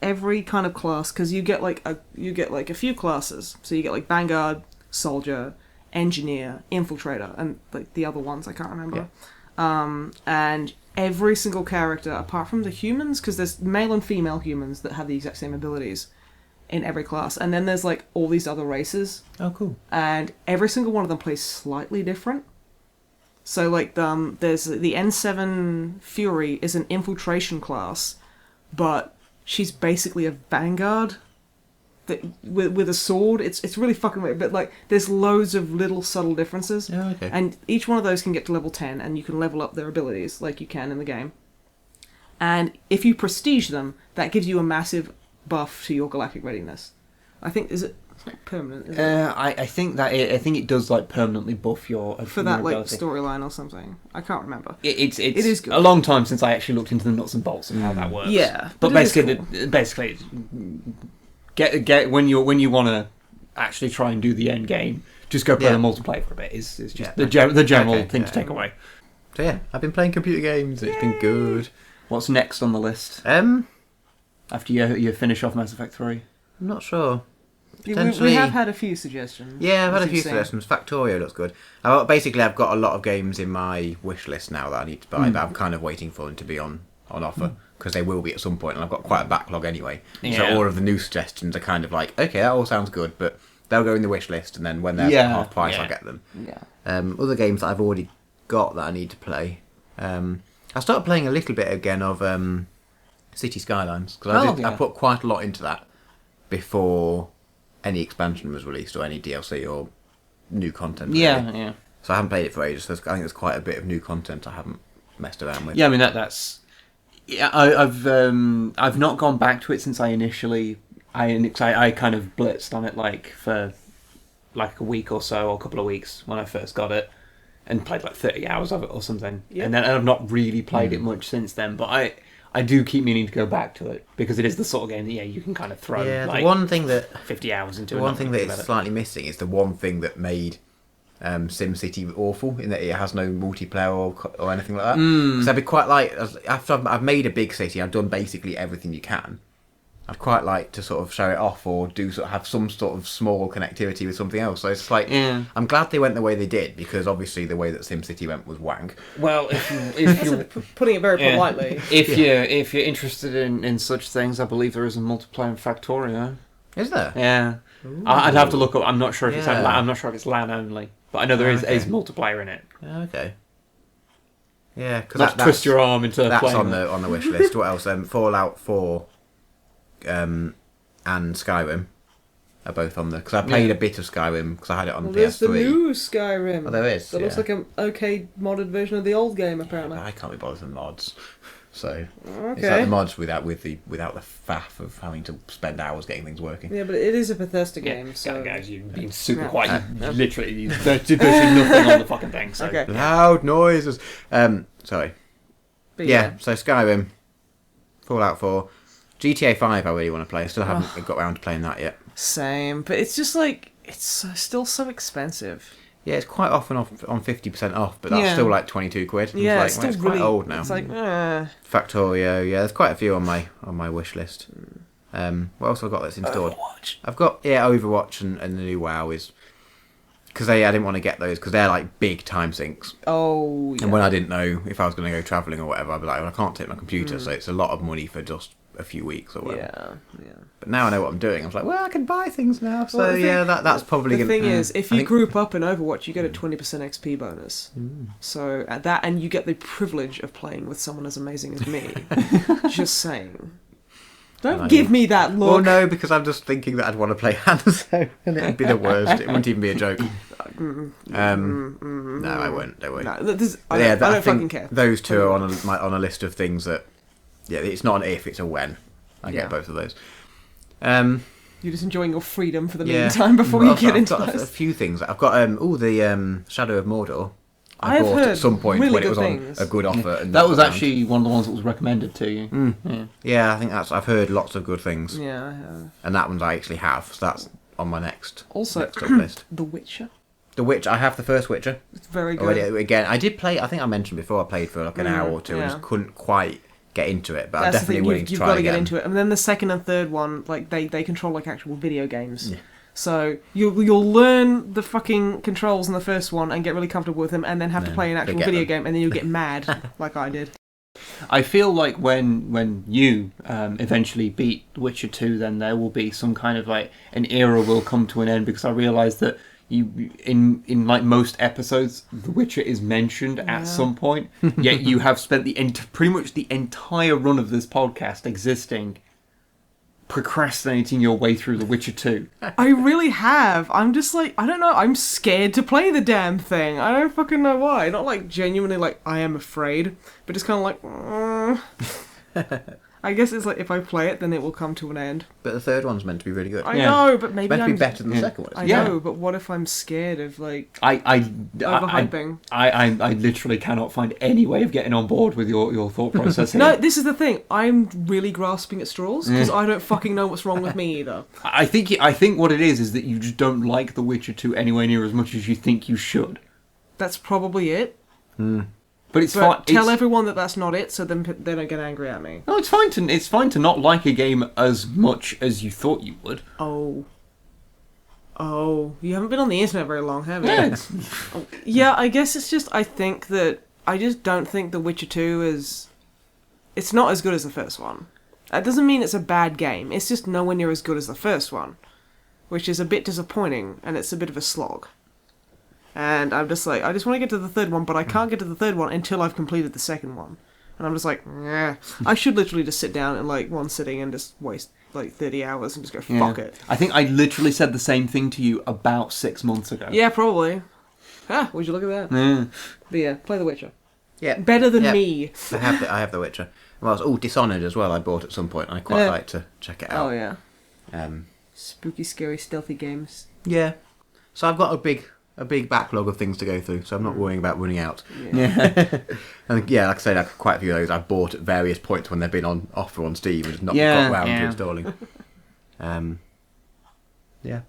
every kind of class because you get like a few classes. So you get like Vanguard, Soldier, Engineer, Infiltrator, and like the other ones I can't remember. And every single character apart from the humans, because there's male and female humans that have the exact same abilities in every class, and then there's like all these other races. Oh, cool. And every single one of them plays slightly different. So, like, there's the N7 Fury is an infiltration class, but she's basically a vanguard that with a sword. It's really fucking weird, but like, there's loads of little subtle differences. Oh, okay. And each one of those can get to level 10, and you can level up their abilities like you can in the game. And if you prestige them, that gives you a massive buff to your galactic readiness. I think it's not permanent, is it? I think I think it does like permanently buff your For that your like ability. storyline or something. I can't remember. It is good. a long time since I actually looked into the nuts and bolts of how that works. Yeah, but but it is basically, get when you want to actually try and do the end game, just go play Yeah. the multiplayer for a bit. Is just Yeah. the general Okay, thing yeah. to take away. So yeah, I've been playing computer games. And it's been good. What's next on the list after you finish off Mass Effect 3? I'm not sure. Yeah, Potentially- we have had a few suggestions. Yeah, I've had a as few you've seen. suggestions. Factorio looks good. Basically, I've got a lot of games in my wish list now that I need to buy, but I'm kind of waiting for them to be on offer because they will be at some point, and I've got quite a backlog anyway. Yeah. So all of the new suggestions are kind of like, okay, that all sounds good, but they'll go in the wish list, and then when they're Yeah, half price, yeah. I'll get them. Yeah. Other games that I've already got that I need to play. I started playing a little bit again of City Skylines because I put quite a lot into that before any expansion was released or any DLC or new content. Really. Yeah. So I haven't played it for ages. So I think there's quite a bit of new content I haven't messed around with. Yeah, I mean that's. Yeah, I've not gone back to it since I initially I kind of blitzed on it like for like a week or so or a couple of weeks when I first got it and played like 30 hours of it or something. Yeah. And then I've not really played it much since then, but I do keep meaning to go back to it because it is the sort of game that you can kind of throw Yeah, like the one thing that 50 hours into. the and one not thing think that about is it. slightly missing is the one thing that made SimCity awful in that it has no multiplayer or anything like that. Because I'd be quite like after I've made a big city, I've done basically everything you can. I'd quite like to sort of show it off or have some sort of small connectivity with something else. So it's like Yeah. I'm glad they went the way they did because obviously the way that SimCity went was wank. Well, if you Putting it very Yeah. politely. if you're interested in such things, I believe there is a multiplayer in Factorio. Is there? Yeah, I'd have to look up. I'm not sure if Yeah. I'm not sure if it's LAN only, but I know there is Okay. multiplayer in it. Yeah, okay. Yeah, because Not to twist your arm into that's playing on the wish list. What else? Fallout 4 and Skyrim are both on there. Because I played a bit of Skyrim because I had it on PS3. There's the new Skyrim. Oh, there is. That looks like an okay modded version of the old game, apparently. I can't be bothered with mods. So Okay. it's like the mods without the faff of having to spend hours getting things working. Yeah, but it is a Bethesda game, so... Guys, you've been super Yeah. quiet. Literally, there's nothing on the fucking thing. So. Okay. Loud noises. Sorry. But Yeah. So Skyrim, Fallout 4, GTA 5. I really want to play. I still haven't got around to playing that yet. Same, but it's just like it's still so expensive. Yeah, it's quite often off on 50% off, but that's Yeah. still like 22 quid. Yeah, it's, it's like, still well, it's really quite old now. It's like, Factorio, yeah, there's quite a few on my wish list. What else have I got that's installed? Overwatch. I've got Overwatch and the new WoW is because I didn't want to get those because they're like big time sinks. Oh, yeah. And when I didn't know if I was going to go travelling or whatever, I'd be like, well, I can't take my computer, so it's a lot of money for just a few weeks or whatever. Yeah. But now I know what I'm doing. I was like, well, I can buy things now. So Well, the thing- yeah, that's probably The going thing is, if I you think- group up in Overwatch, you get a 20% XP bonus. So at that, and you get the privilege of playing with someone as amazing as me. Just saying. Don't I give know. me that look. Well, no, because I'm just thinking that I'd want to play Hanzo, and it'd be the worst. It wouldn't even be a joke. No, I won't. Don't worry. No, this, But I yeah, don't I fucking think care. those two are on a list of things that. Yeah, it's not an if, it's a when. I Yeah. get both of those. You're just enjoying your freedom for the Yeah. meantime before Well, you get I've into got a those. few things. I've got the Shadow of Mordor. I I've bought heard at some point really when it good was things. on a good offer. And That was not around. actually one of the ones that was recommended to you. Yeah. Yeah, I think I've heard lots of good things, Yeah, I have. and that one I actually have. So that's on my next Also, up list. The Witcher. The Witch. I have the first Witcher. It's very good. Already, again, I did play. I think I mentioned before. I played for like an hour or two and yeah. just couldn't quite get into it. But I'm That's the definitely thing, willing you've to got try to again. get into it. And then the second and third one, like they control like actual video games. Yeah. So you'll learn the fucking controls in the first one and get really comfortable with them, and then have to Then play an actual forget video them. game, and then you'll get mad like I did. I feel like when you eventually beat Witcher 2, then there will be some kind of like an era will come to an end, because I realise that you in like most episodes, The Witcher is mentioned at some point. Yet you have spent pretty much the entire run of this podcast existing, procrastinating your way through The Witcher 2. I really have. I'm just like, I don't know, I'm scared to play the damn thing. I don't fucking know why. Not like genuinely like I am afraid, but just kind of like, I guess it's like if I play it, then it will come to an end. But the third one's meant to be really good. I Yeah. know, but maybe meant to I'm be better than the second one. I isn't it? know, but what if I'm scared of like Overhyping. overhyping? I literally cannot find any way of getting on board with your thought process here. No, this is the thing. I'm really grasping at straws because I don't fucking know what's wrong with me either. I think what it is that you just don't like The Witcher 2 anywhere near as much as you think you should. That's probably it. But it's But fine. tell everyone that that's not it, so then they don't get angry at me. No, it's fine to not like a game as much as you thought you would. Oh, you haven't been on the internet very long, have you? Yeah, it's, Yeah, I guess it's just I just don't think The Witcher 2 is... It's not as good as the first one. That doesn't mean it's a bad game. It's just nowhere near as good as the first one, which is a bit disappointing, and it's a bit of a slog. And I'm just like, I just want to get to the third one, but I can't get to the third one until I've completed the second one. And I'm just like, yeah. I should literally just sit down in like one sitting and just waste like 30 hours and just go, fuck it. I think I literally said the same thing to you about 6 months ago. Yeah, probably. Would you look at that? Yeah. But yeah, play The Witcher. Yeah. Better than Yeah. me. I have the Witcher. Well, Dishonored as well. I bought at some point. I quite Yeah. like to check it out. Oh yeah. Spooky, scary, stealthy games. Yeah. So I've got a big backlog of things to go through. So I'm not worrying about running out. Yeah. And yeah, like I said, I've quite a few of those I've bought at various points when they've been on offer on Steam and just not Yeah, got round yeah. to installing. Yeah.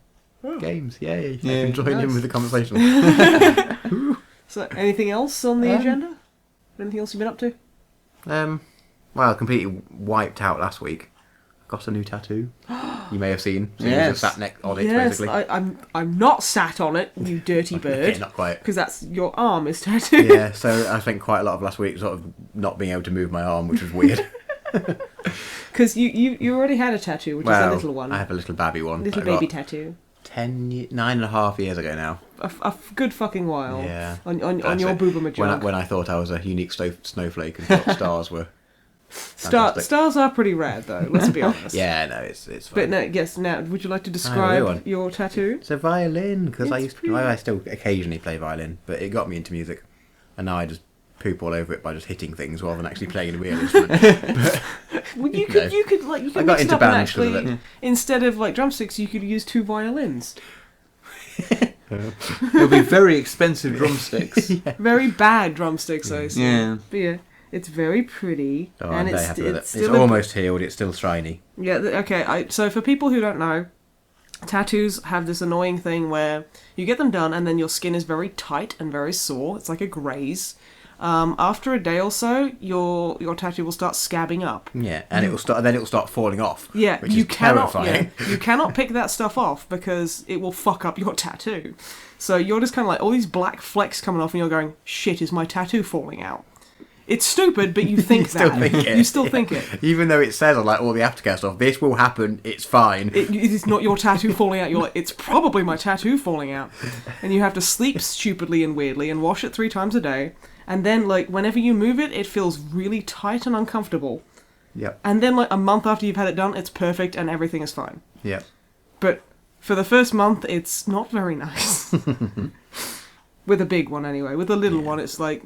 Games, yay! Yeah. I can join in Nice. with the conversation. So, anything else on the agenda? Anything else you've been up to? Well, I completely wiped out last week. Got a new tattoo. You may have seen. So Yes. sat neck on it, Yes, basically. I'm not sat on it, you dirty Yeah, bird. not quite. Because that's your arm is tattooed. Yeah, so I spent quite a lot of last week sort of not being able to move my arm, which was weird. Because you already had a tattoo, which is a little one. I have a little babby one. Little that I baby got. tattoo. 9.5 years ago now. A good fucking while. Yeah. On That's your it. booba When I thought I was a unique snowflake and thought stars were fantastic. Stars are pretty rad, though. Let's be honest. Yeah, no, it's fine. But no, yes. Now, would you like to really describe want- your tattoo? It's a violin, because It's I still occasionally play violin, but it got me into music, and now I just poop all over it by just hitting things rather than actually playing a real instrument. Well, you know, could I mix got it into up and bands because of actually, it. instead of like drumsticks, you could use 2 violins. It'll be very expensive drumsticks. Very bad drumsticks, I see. Yeah. But yeah, it's very pretty, Oh, and I'm very it's happy with it. it's It's still almost healed, it's still shiny. Yeah, okay. So for people who don't know, tattoos have this annoying thing where you get them done and then your skin is very tight and very sore. It's like a graze. After a day or so, your tattoo will start scabbing up. Yeah, and it'll start falling off. Yeah, which you is cannot. terrifying. Yeah, you cannot pick that stuff off because it will fuck up your tattoo. So you're just kind of like all these black flecks coming off, and you're going, "Shit, is my tattoo falling out?" It's stupid, but you think still that. think it. You still think it. Even though it says on like all the aftercare stuff, this will happen, it's fine. It is not your tattoo falling out. You're like, it's probably my tattoo falling out. And you have to sleep stupidly and weirdly and wash it 3 times a day. And then, like, whenever you move it, it feels really tight and uncomfortable. Yep. And then, like, a month after you've had it done, it's perfect and everything is fine. Yep. But for the first month, it's not very nice. With a big one, anyway. With a little one, it's like,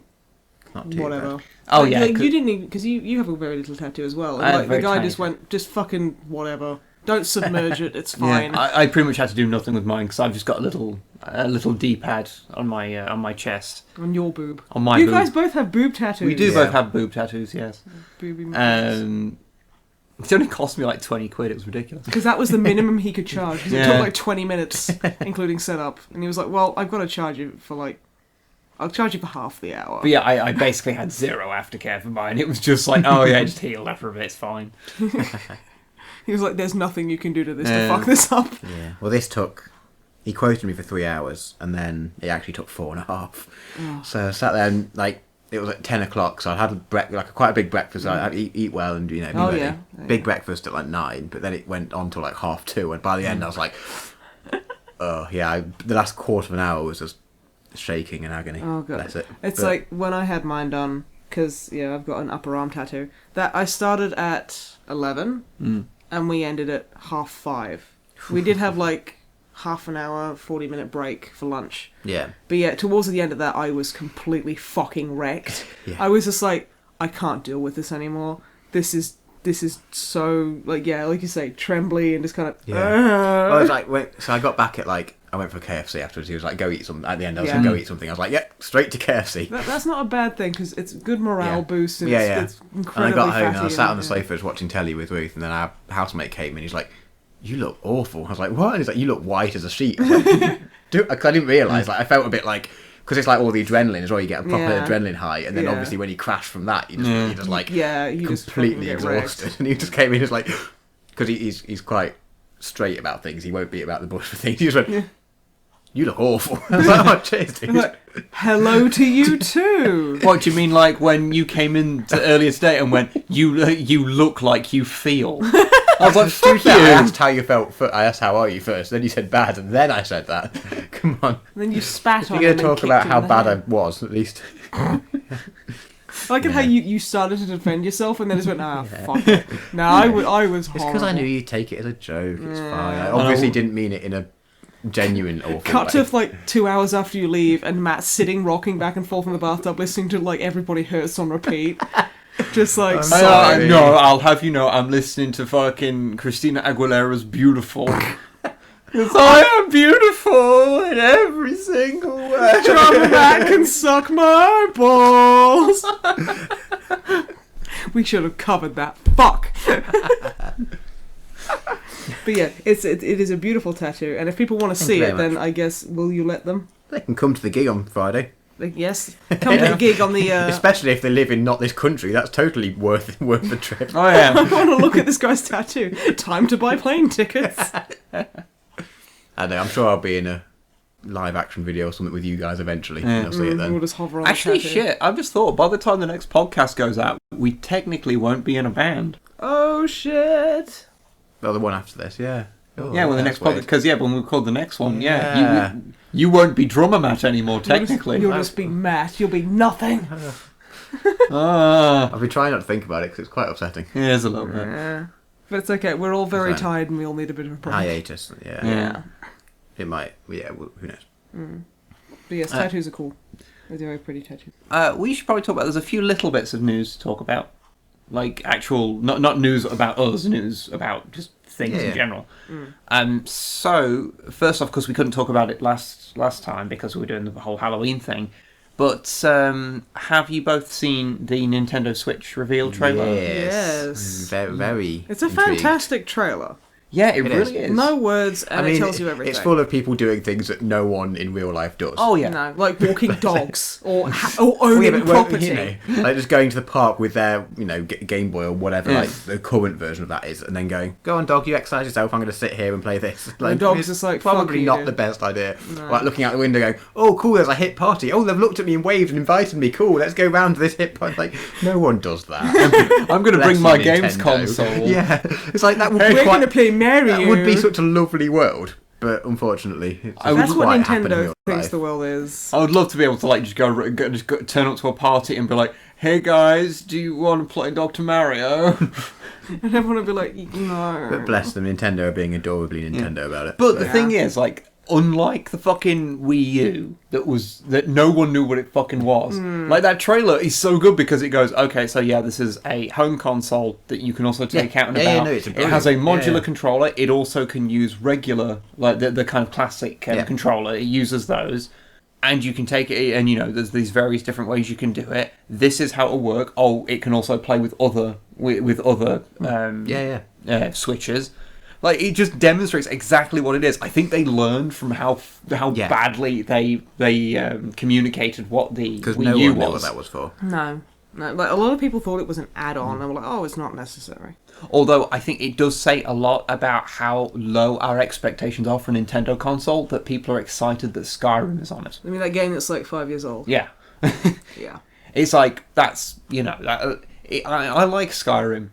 Not too whatever. bad. Oh, Like, yeah. like, you didn't even, because you have a very little tattoo as well. And, I have like, a the very guy tiny just went, just fucking whatever. Don't submerge it, it's fine. Yeah, I pretty much had to do nothing with mine because I've just got a little D-pad on my chest. On your boob. On my you boob. guys both have boob tattoos. We do Yeah. both have boob tattoos, yes. Booby movies. It only cost me like 20 quid. It was ridiculous. Because that was the minimum he could charge. 'Cause it took Yeah. like 20 minutes, including setup. And he was like, well, I've got to charge you for like... I'll charge you for half the hour. But yeah, I basically had 0 aftercare for mine. It was just like, oh yeah, it just healed after a bit. It's fine. He was like, there's nothing you can do to this to Yeah. fuck this up. Yeah. Well, this took. He quoted me for 3 hours, and then it actually took 4.5. Oh. So I sat there and like it was at 10 o'clock, so I had quite a big breakfast. I had to eat well and be Oh, ready. yeah. Big breakfast at like 9, but then it went on till like 2:30, and by the end I was like, oh yeah. The last quarter of an hour was just shaking in agony. Oh, God. Bless it. It's But- like when I had mine done, because, yeah, I've got an upper arm tattoo, that I started at 11, and we ended at 5:30. We did have like half an hour, 40-minute break for lunch. yeah. But yeah, towards the end of that, I was completely fucking wrecked. Yeah. I was just like, I can't deal with this anymore. This is so, like, yeah, like you say, trembly and just kind of... Yeah. I was like, so I got back at like, I went for KFC afterwards. He was like, go eat something. At the end, I was like, Yeah. go eat something. I was like, yep, straight to KFC. That's not a bad thing, because it's a good morale Yeah. boost, and Yeah, it's And I incredibly got home and fatty I was sat on the and- sofa just watching telly with Ruth, and then our housemate came in. He's like, you look awful. I was like, what? And he's like, you look white as a sheet. I was like, because I didn't realise, like, I felt a bit like, because it's like all the adrenaline as well, you get a proper Yeah. adrenaline high, and then Yeah. obviously when you crash from that, you're just like, Yeah, you just completely fucking get wrecked. exhausted. And he just came in, just like, because he's quite straight about things, he won't be about the bush for things. He just went, you look awful. I was like, oh, cheers, dude. I'm like, hello to you too. What do you mean, like when you came in earlier today and went, you look like you feel? I was like, fuck you. I asked how you felt. I asked how are you first. Then you said bad, and then I said that. Come on. And then you spat on You're him going to and talk about kicked him how in the bad head. I was, at least. I like it how you started to defend yourself and then just went, fuck it. No, I was It's horrible. because I knew you'd take it as a joke. It's fine. I obviously didn't mean it in a genuine awful Cut way. to like 2 hours after you leave, and Matt's sitting rocking back and forth in the bathtub, listening to like Everybody Hurts on repeat. Just like, sorry. No, I'll have you know, I'm listening to fucking Christina Aguilera's Beautiful. Because I am beautiful in every single way. Drummer Matt can suck my balls. We should have covered that. Fuck. But yeah, it is a beautiful tattoo, and if people want to see you it, very then I guess will you let them? They can come to the gig on Friday. Like, yes, come to the gig on the. Especially if they live in not this country. That's totally worth the trip. Oh yeah. I want to look at this guy's tattoo. Time to buy plane tickets. I know, I'm sure I'll be in a live action video or something with you guys eventually. Yeah. You'll see it We'll then. just hover on Actually, the tattoo. shit, I've just thought, by the time the next podcast goes out, we technically won't be in a band. Oh shit! Well, the one after this, yeah. Oh, Yeah, when the that's next podcast, weird. because when we record the next one, Yeah. you won't be drummer Matt anymore, technically. You'll just be Matt. You'll be nothing. Ah, I've been trying not to think about it because it's quite upsetting. it is a little bit. Yeah. But it's okay. We're all very Fine. tired and we all need a bit of a break. Hiatus, yeah. Yeah. It might, well, who knows? But yes, tattoos are cool. They're very pretty tattoos. We should probably talk about. There's a few little bits of news to talk about, like actual, not news about us, news about just things in general. So first off, because we couldn't talk about it last time because we were doing the whole Halloween thing. But have you both seen the Nintendo Switch reveal trailer? Yes. Very, very It's a intrigued. fantastic trailer. Yeah, it It really is. is. No words, and it tells you everything. It's full of people doing things that no one in real life does. Oh yeah. No, like walking dogs or owning property. Like just going to the park with their, Game Boy or whatever, like the current version of that is, and then going, "Go on, dog, you exercise yourself. I'm going to sit here and play this." Like, dog's it's just like, probably "Fuck you, not dude." the best idea. Like looking out the window, going, "Oh, cool, there's a hit party. Oh, they've looked at me and waved and invited me. Cool, let's go round to this hit party." Like, no one does that. I'm going to bring Bless my you, games Nintendo. console. Yeah, it's like that would We're be going quite. to play Mario. That would be such a lovely world, but unfortunately, it I would That's doesn't what quite happen in Nintendo real thinks life. the world is. I would love to be able to like just go turn up to a party and be like, "Hey guys, do you want to play Dr. Mario?" And everyone would be like, no. But bless them, Nintendo are being adorably Nintendo about it. But the Yeah. thing is, like, unlike the fucking Wii U that no one knew what it fucking was. Like that trailer is so good because it goes, okay, so yeah, this is a home console that you can also take out and Yeah, about. no, it's it has a brilliant. modular Yeah. controller. It also can use regular, like the kind of classic controller. It uses those. And you can take it, and there's these various different ways you can do it. This is how it'll work. Oh, it can also play with other switches. Like it just demonstrates exactly what it is. I think they learned from how badly they communicated what the Because Wii no U one knew was. what that was for. No. Like a lot of people thought it was an add-on. And were like, oh, it's not necessary. Although I think it does say a lot about how low our expectations are for a Nintendo console that people are excited that Skyrim is on it. I mean, that game that's like 5 years old. Yeah. Yeah. It's like, that's, I like Skyrim,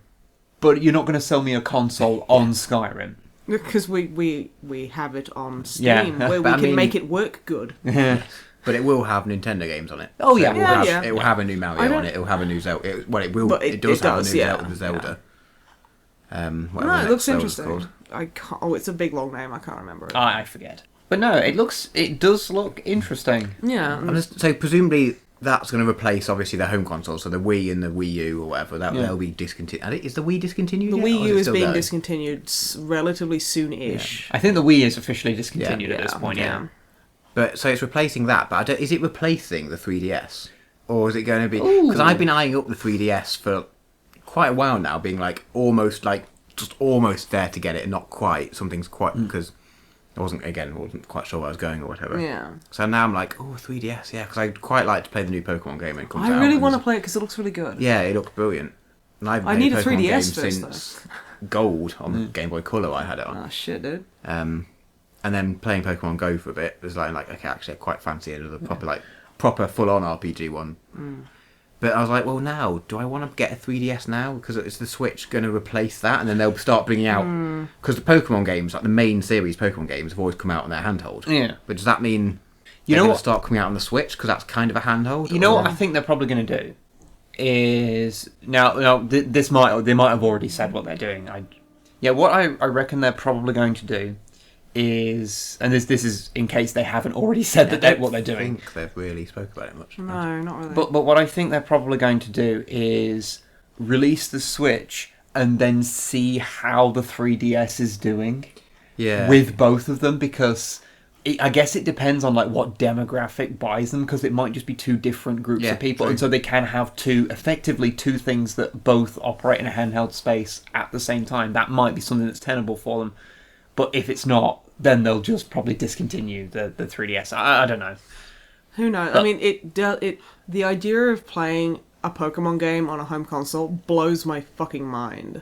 but you're not going to sell me a console on Skyrim. Because we have it on Steam, Yeah. where we But I can mean- make it work good. But it will have Nintendo games on it. Oh, yeah. It will, Yeah, have, yeah. It will have a new I Mario don't- on it. It will have a new Zelda. But It does have a new yeah. Zelda. Whatever No, the it next looks Zelda's interesting. called. I can't. Oh, it's a big long name. I can't remember it. I forget. But no, it does look interesting. Yeah. So presumably that's going to replace obviously the home console, so the Wii and the Wii U or whatever. They'll be discontinued. Is the Wii discontinued? The yet, Wii or U it is still being going? discontinued relatively soon-ish. I think the Wii is officially discontinued Yeah. at this point, yeah. But so it's replacing that. But is it replacing the 3DS, or is it going to be? Because I've been eyeing up the 3DS for quite a while now, being like almost there to get it, and not quite. Something's quite because I wasn't quite sure where I was going or whatever. Yeah. So now I'm like, oh, 3DS, yeah, because I'd quite like to play the new Pokemon game when it comes out. I really and want to play it because it looks really good. Yeah, it looks brilliant. And I've I played need a Pokemon 3DS games first, since Gold on Game Boy Color. I had it on. Oh, shit, dude. And then playing Pokemon Go for a bit was like okay, actually I quite fancy another proper full-on RPG one. But I was like, well, now do I want to get a 3DS now? Because is the Switch going to replace that? And then they'll start bringing out because the Pokemon games, like the main series Pokemon games, have always come out on their handheld. Yeah. But does that mean You they're know going what? to start coming out on the Switch because that's kind of a handheld? You know or- what I think they're probably going to do is they might have already said what they're doing. What I reckon they're probably going to do is, and this is in case they haven't already said what they're I doing. think they've really spoke about it much. No, not really. But what I think they're probably going to do is release the Switch and then see how the 3DS is doing Yeah. with both of them, because I guess it depends on like what demographic buys them, because it might just be two different groups of people, true. and so they can have effectively two things that both operate in a handheld space at the same time. That might be something that's tenable for them, but if it's not, then they'll just probably discontinue the 3DS. I don't know. Who knows? I mean, the idea of playing a Pokemon game on a home console blows my fucking mind.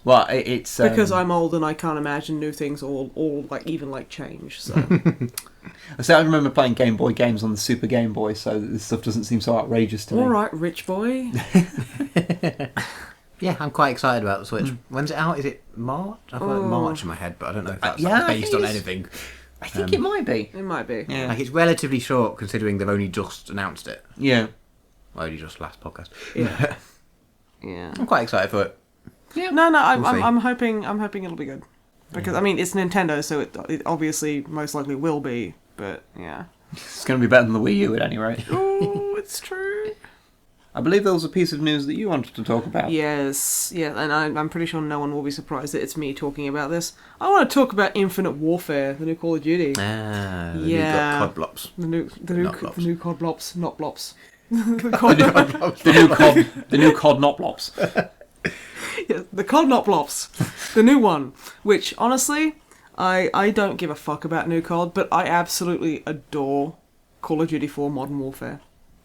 Well, it's Because I'm old and I can't imagine new things all like change. So I remember playing Game Boy games on the Super Game Boy, so this stuff doesn't seem so outrageous to me. all right, rich boy. Yeah, I'm quite excited about the Switch. When's it out? Is it March? I've got March in my head, but I don't know if that's yeah, I based think on it's- anything. I think it might be. It might be. Yeah. Like, it's relatively short considering they've only just announced it. Yeah. Well, only just last podcast. Yeah. Yeah. I'm quite excited for it. Yeah. No, We'll see. I'm hoping it'll be good. Because I mean, it's Nintendo, so it obviously most likely will be. But yeah. It's going to be better than the Wii U at any rate. Oh, it's true. I believe there was a piece of news that you wanted to talk about. Yes, yeah, and I'm pretty sure no one will be surprised that it's me talking about this. I want to talk about Infinite Warfare, the new Call of Duty. Ah, the Yeah. new CODblops. The new CODblops, not blops. The new CODnotBLOPS. Yeah, the CODnotBLOPS, the new one. Which honestly, I don't give a fuck about new COD, but I absolutely adore Call of Duty 4 Modern Warfare.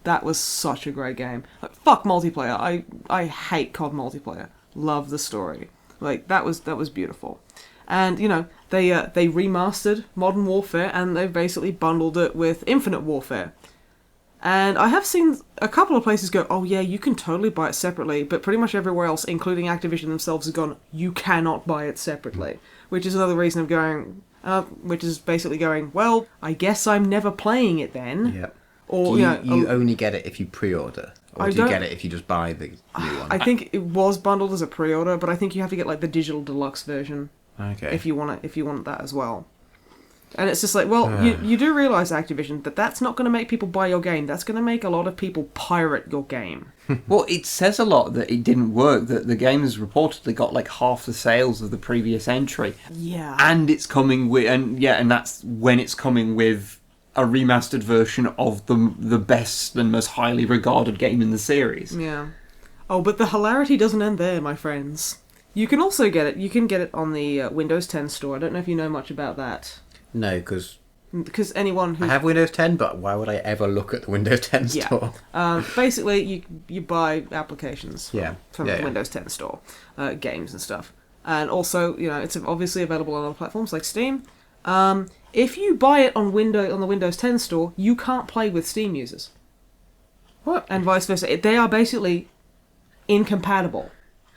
That was such a great game. Like, fuck multiplayer. I hate COD multiplayer. Love the story. Like, that was beautiful. And you know, they remastered Modern Warfare and they've basically bundled it with Infinite Warfare. And I have seen a couple of places go, oh yeah, you can totally buy it separately, but pretty much everywhere else, including Activision themselves, has gone, you cannot buy it separately. Which is another reason of going, which is basically going, well, I guess I'm never playing it then. Yep. Or, Do you you only get it if you pre-order? Or I do you don't- get it if you just buy the new one? I think it was bundled as a pre-order, but I think you have to get like the digital deluxe version Okay. if you want that as well. And it's just like, well, you do realise, Activision, that that's not going to make people buy your game. That's going to make a lot of people pirate your game. Well, it says a lot that it didn't work, that the game has reportedly got like half the sales of the previous entry. Yeah. And it's coming with, and that's when it's coming with a remastered version of the best and most highly regarded game in the series. Yeah. Oh, but the hilarity doesn't end there, my friends. You can also get it. You can get it on the Windows 10 store. I don't know if you know much about that. No, because Because anyone who I have Windows 10, but why would I ever look at the Windows 10 Yeah. store? Basically, you buy applications Yeah. from Yeah, the yeah. Windows 10 store, games and stuff. And also, you know, it's obviously available on other platforms like Steam. If you buy it on the Windows 10 store, you can't play with Steam users. What? And vice versa. They are basically incompatible.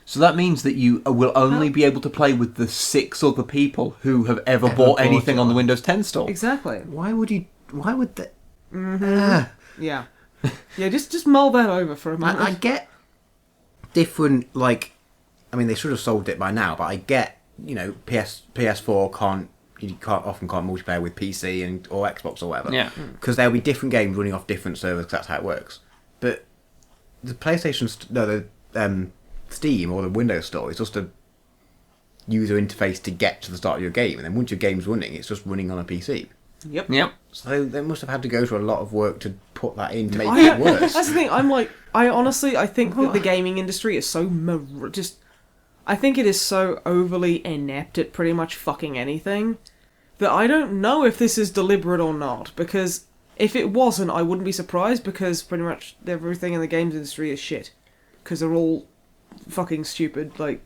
So that means that you will only be able to play with the 6 other people who have ever bought anything it on the on. Windows 10 store. Exactly. Why would that? Yeah. Yeah, just mull that over for a moment. I get different, like, I mean, they should have solved it by now, but I get, you know, PS4 often can't multiplayer with PC or Xbox or whatever. Yeah. Because there'll be different games running off different servers, 'cause that's how it works. But the PlayStation, Steam or the Windows Store is just a user interface to get to the start of your game, and then once your game's running, it's just running on a PC. Yep. Yep. So they must have had to go through a lot of work to put that in to make I it worse. That's the thing. I think that the gaming industry is so I think it is so overly inept at pretty much fucking anything that I don't know if this is deliberate or not. Because if it wasn't, I wouldn't be surprised, because pretty much everything in the games industry is shit. Because they're all fucking stupid. Like,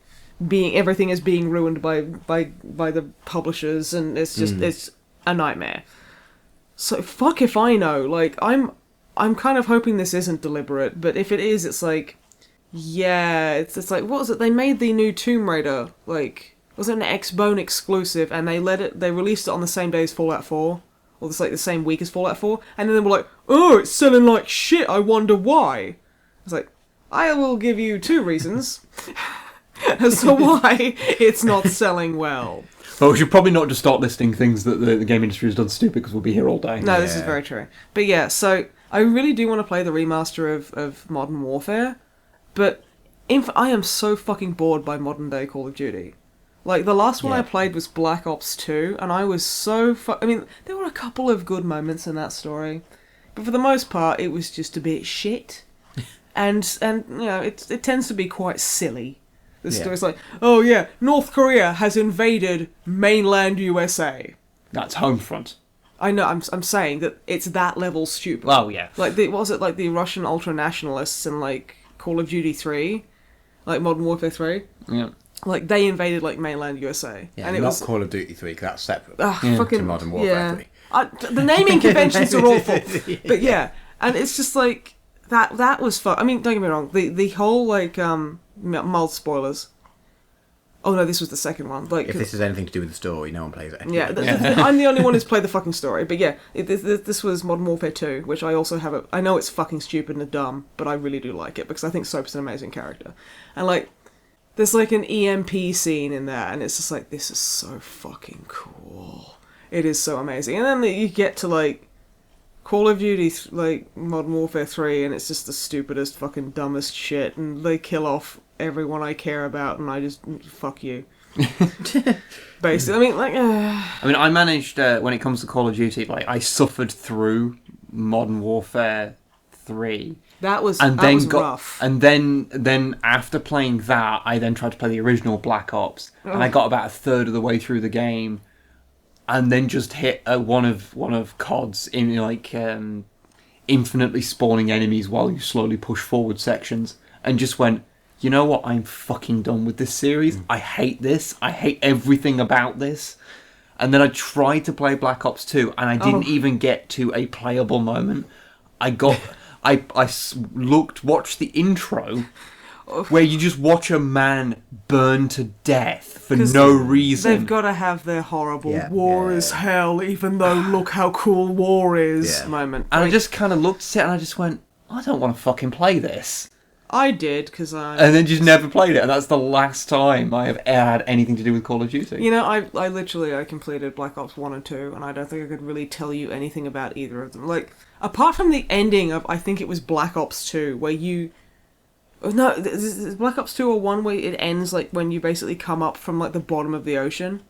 everything is being ruined by the publishers, and it's just it's a nightmare. So fuck if I know. Like, I'm kind of hoping this isn't deliberate, but if it is, it's like, yeah, it's like, what was it? They made the new Tomb Raider, like, was it an Xbone exclusive, and they released it on the same day as Fallout 4, or it's like the same week as Fallout 4, and then they were like, oh, it's selling like shit, I wonder why. It's like, I will give you 2 reasons as to why it's not selling well. But we should probably not just start listing things that the game industry has done stupid, because we'll be here all day. No, this is Yeah. very true. But yeah, so I really do want to play the remaster of Modern Warfare, but I am so fucking bored by modern day Call of Duty. Like, the last one I Yeah. played was Black Ops 2, and I was so I mean, there were a couple of good moments in that story, but for the most part, it was just a bit shit. and you know, it tends to be quite silly. The Yeah. story's like, oh yeah, North Korea has invaded mainland USA. That's Homefront. I know, I'm saying that it's that level stupid. Well, yeah. Like, what was it, like the Russian ultra-nationalists in, like, Call of Duty 3? Like, Modern Warfare 3? Yeah. Like, they invaded, like, mainland USA. Yeah, and it not was... Call of Duty 3, because that's separate fucking... to Modern Warfare 3. The naming conventions are awful. But yeah, and it's just like, that was fun. I mean, don't get me wrong, the whole, like, mild spoilers. Oh no, this was the second one. Like, If this is anything to do with the story, no one plays it. yeah, I'm the only one who's played the fucking story. But yeah, this was Modern Warfare 2, which I also have. I know it's fucking stupid and dumb, but I really do like it because I think Soap's an amazing character. And like, there's like an EMP scene in there, and it's just like, this is so fucking cool. It is so amazing. And then you get to like Call of Duty, like Modern Warfare 3, and it's just the stupidest, fucking dumbest shit, and they kill off everyone I care about, and I just fuck you. Basically, I mean, like, I mean, I managed when it comes to Call of Duty, like I suffered through Modern Warfare 3. that was rough. And then after playing that, I then tried to play the original Black Ops, and I got about a third of the way through the game, and then just hit one of COD's in like infinitely spawning enemies while you slowly push forward sections, and just went, you know what? I'm fucking done with this series. I hate this. I hate everything about this. And then I tried to play Black Ops 2, and I didn't even get to a playable moment. I watched the intro, where you just watch a man burn to death for no reason. They've got to have their horrible war is hell, even though look how cool war is moment. And I just kind of looked at it, and I just went, I don't want to fucking play this. I did, because and then just never played it, and that's the last time I have had anything to do with Call of Duty. You know, I literally completed Black Ops 1 and 2, and I don't think I could really tell you anything about either of them. Like, apart from the ending of, I think it was Black Ops 2, where you... No, is Black Ops 2 or 1 where it ends, like, when you basically come up from, like, the bottom of the ocean?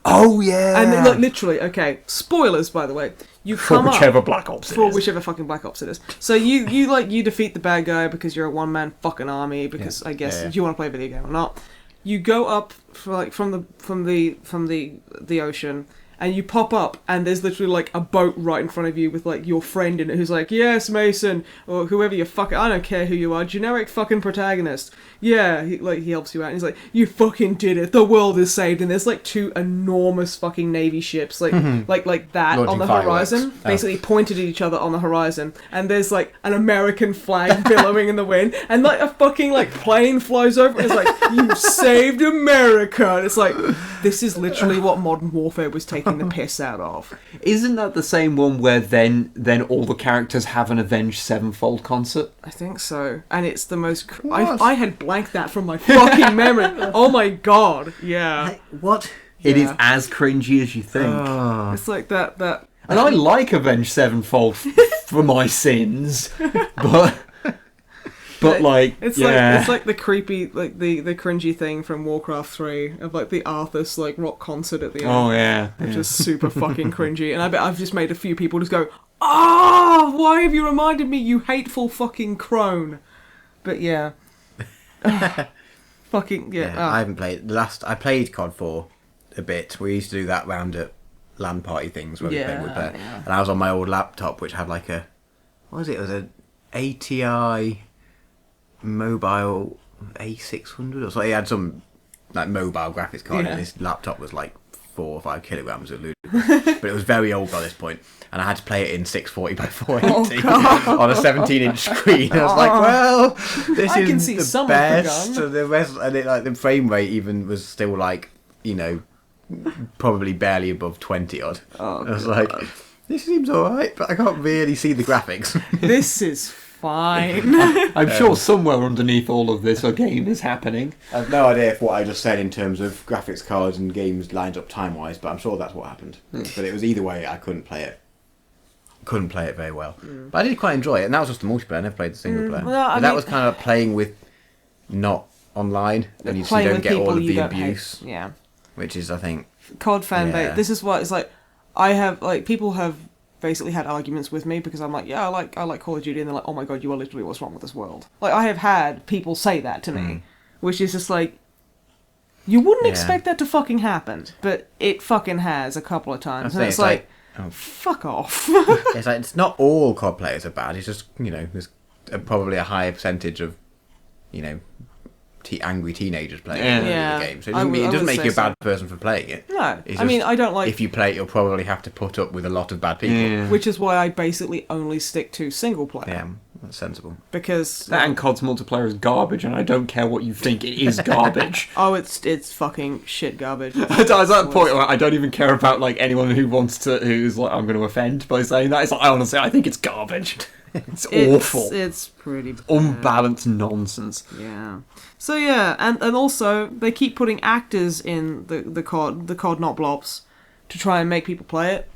Oh, yeah! And, like, literally, okay, spoilers, by the way. You come for whichever Black Ops it is. For whichever fucking Black Ops it is. So you defeat the bad guy because you're a one-man fucking army, because I guess you want to play a video game or not. You go up from the ocean, and you pop up, and there's literally like a boat right in front of you with like your friend in it who's like, yes, Mason, or whoever you fucking, I don't care who you are, generic fucking protagonist. Yeah, he helps you out, and he's like, you fucking did it, the world is saved, and there's like two enormous fucking navy ships, like that Launching on the fireworks. horizon, basically pointed at each other on the horizon, and there's like an American flag billowing in the wind, and like a fucking like plane flies over, and it's like, you saved America, and it's like, this is literally what Modern Warfare was taking the piss out of. Isn't that the same one where then all the characters have an Avenged Sevenfold concert? I think so, and it's the most. I had blanked that from my fucking memory. Oh my god, yeah. What? It is Yeah. as cringy as you think. It's like that. And I like Avenged Sevenfold for my sins, but like, It's yeah. it's like the creepy, like the cringy thing from Warcraft 3 of like the Arthas like rock concert at the end. Oh yeah, Which is super fucking cringy, and I bet I've just made a few people just go, "Ah, why have you reminded me, you hateful fucking crone?" But yeah, fucking yeah. I haven't played. I played COD 4 a bit. We used to do that round at LAN party things where we played, and I was on my old laptop which had like a, what was it? It was an ATI mobile A600 or something. It had some like mobile graphics card, and this laptop was like 4 or 5 kilograms of ludicrous. But it was very old by this point, and I had to play it in 640 by 480 on a 17-inch screen. I was like, well, this I can is see the some best. of the gun. And the rest, and it, like the frame rate even was still like, you know, probably barely above 20 odd. I was like, this seems alright, but I can't really see the graphics. This is fine. I'm sure somewhere underneath all of this a game is happening. I have no idea if what I just said in terms of graphics cards and games lined up time-wise, but I'm sure that's what happened. But it was either way, I couldn't play it. Couldn't play it very well. But I did quite enjoy it, and that was just the multiplayer. I never played the single player. Well, I but that mean- was kind of playing with not online, and you Playing don't with get all people of you the don't abuse, hate. Yeah. which is, I think... COD fan Yeah. base. This is what it's like. I have like people have basically had arguments with me because I'm like, yeah, I like Call of Duty, and they're like, oh my god, you are literally what's wrong with this world. Like I have had people say that to me, which is just like, you wouldn't expect that to fucking happen, but it fucking has a couple of times, and it's like, fuck off. It's like, it's not all COD players are bad. It's just, you know, there's probably a higher percentage of, you know, angry teenagers playing the game. So it doesn't make you a bad person for playing it. No, It's I mean, just, I don't like. if you play it, you'll probably have to put up with a lot of bad people. Yeah. Which is why I basically only stick to single player. Yeah. That's sensible. Because That and COD's multiplayer is garbage, and I don't care what you think, it is garbage. oh, it's fucking shit garbage. I was at that point where I don't even care about like anyone who's like, I'm going to offend by saying that. It's like, honestly, I think it's garbage. It's awful. It's pretty bad. Unbalanced nonsense. Yeah. So yeah, and also they keep putting actors in the CODnotBLOPS to try and make people play it.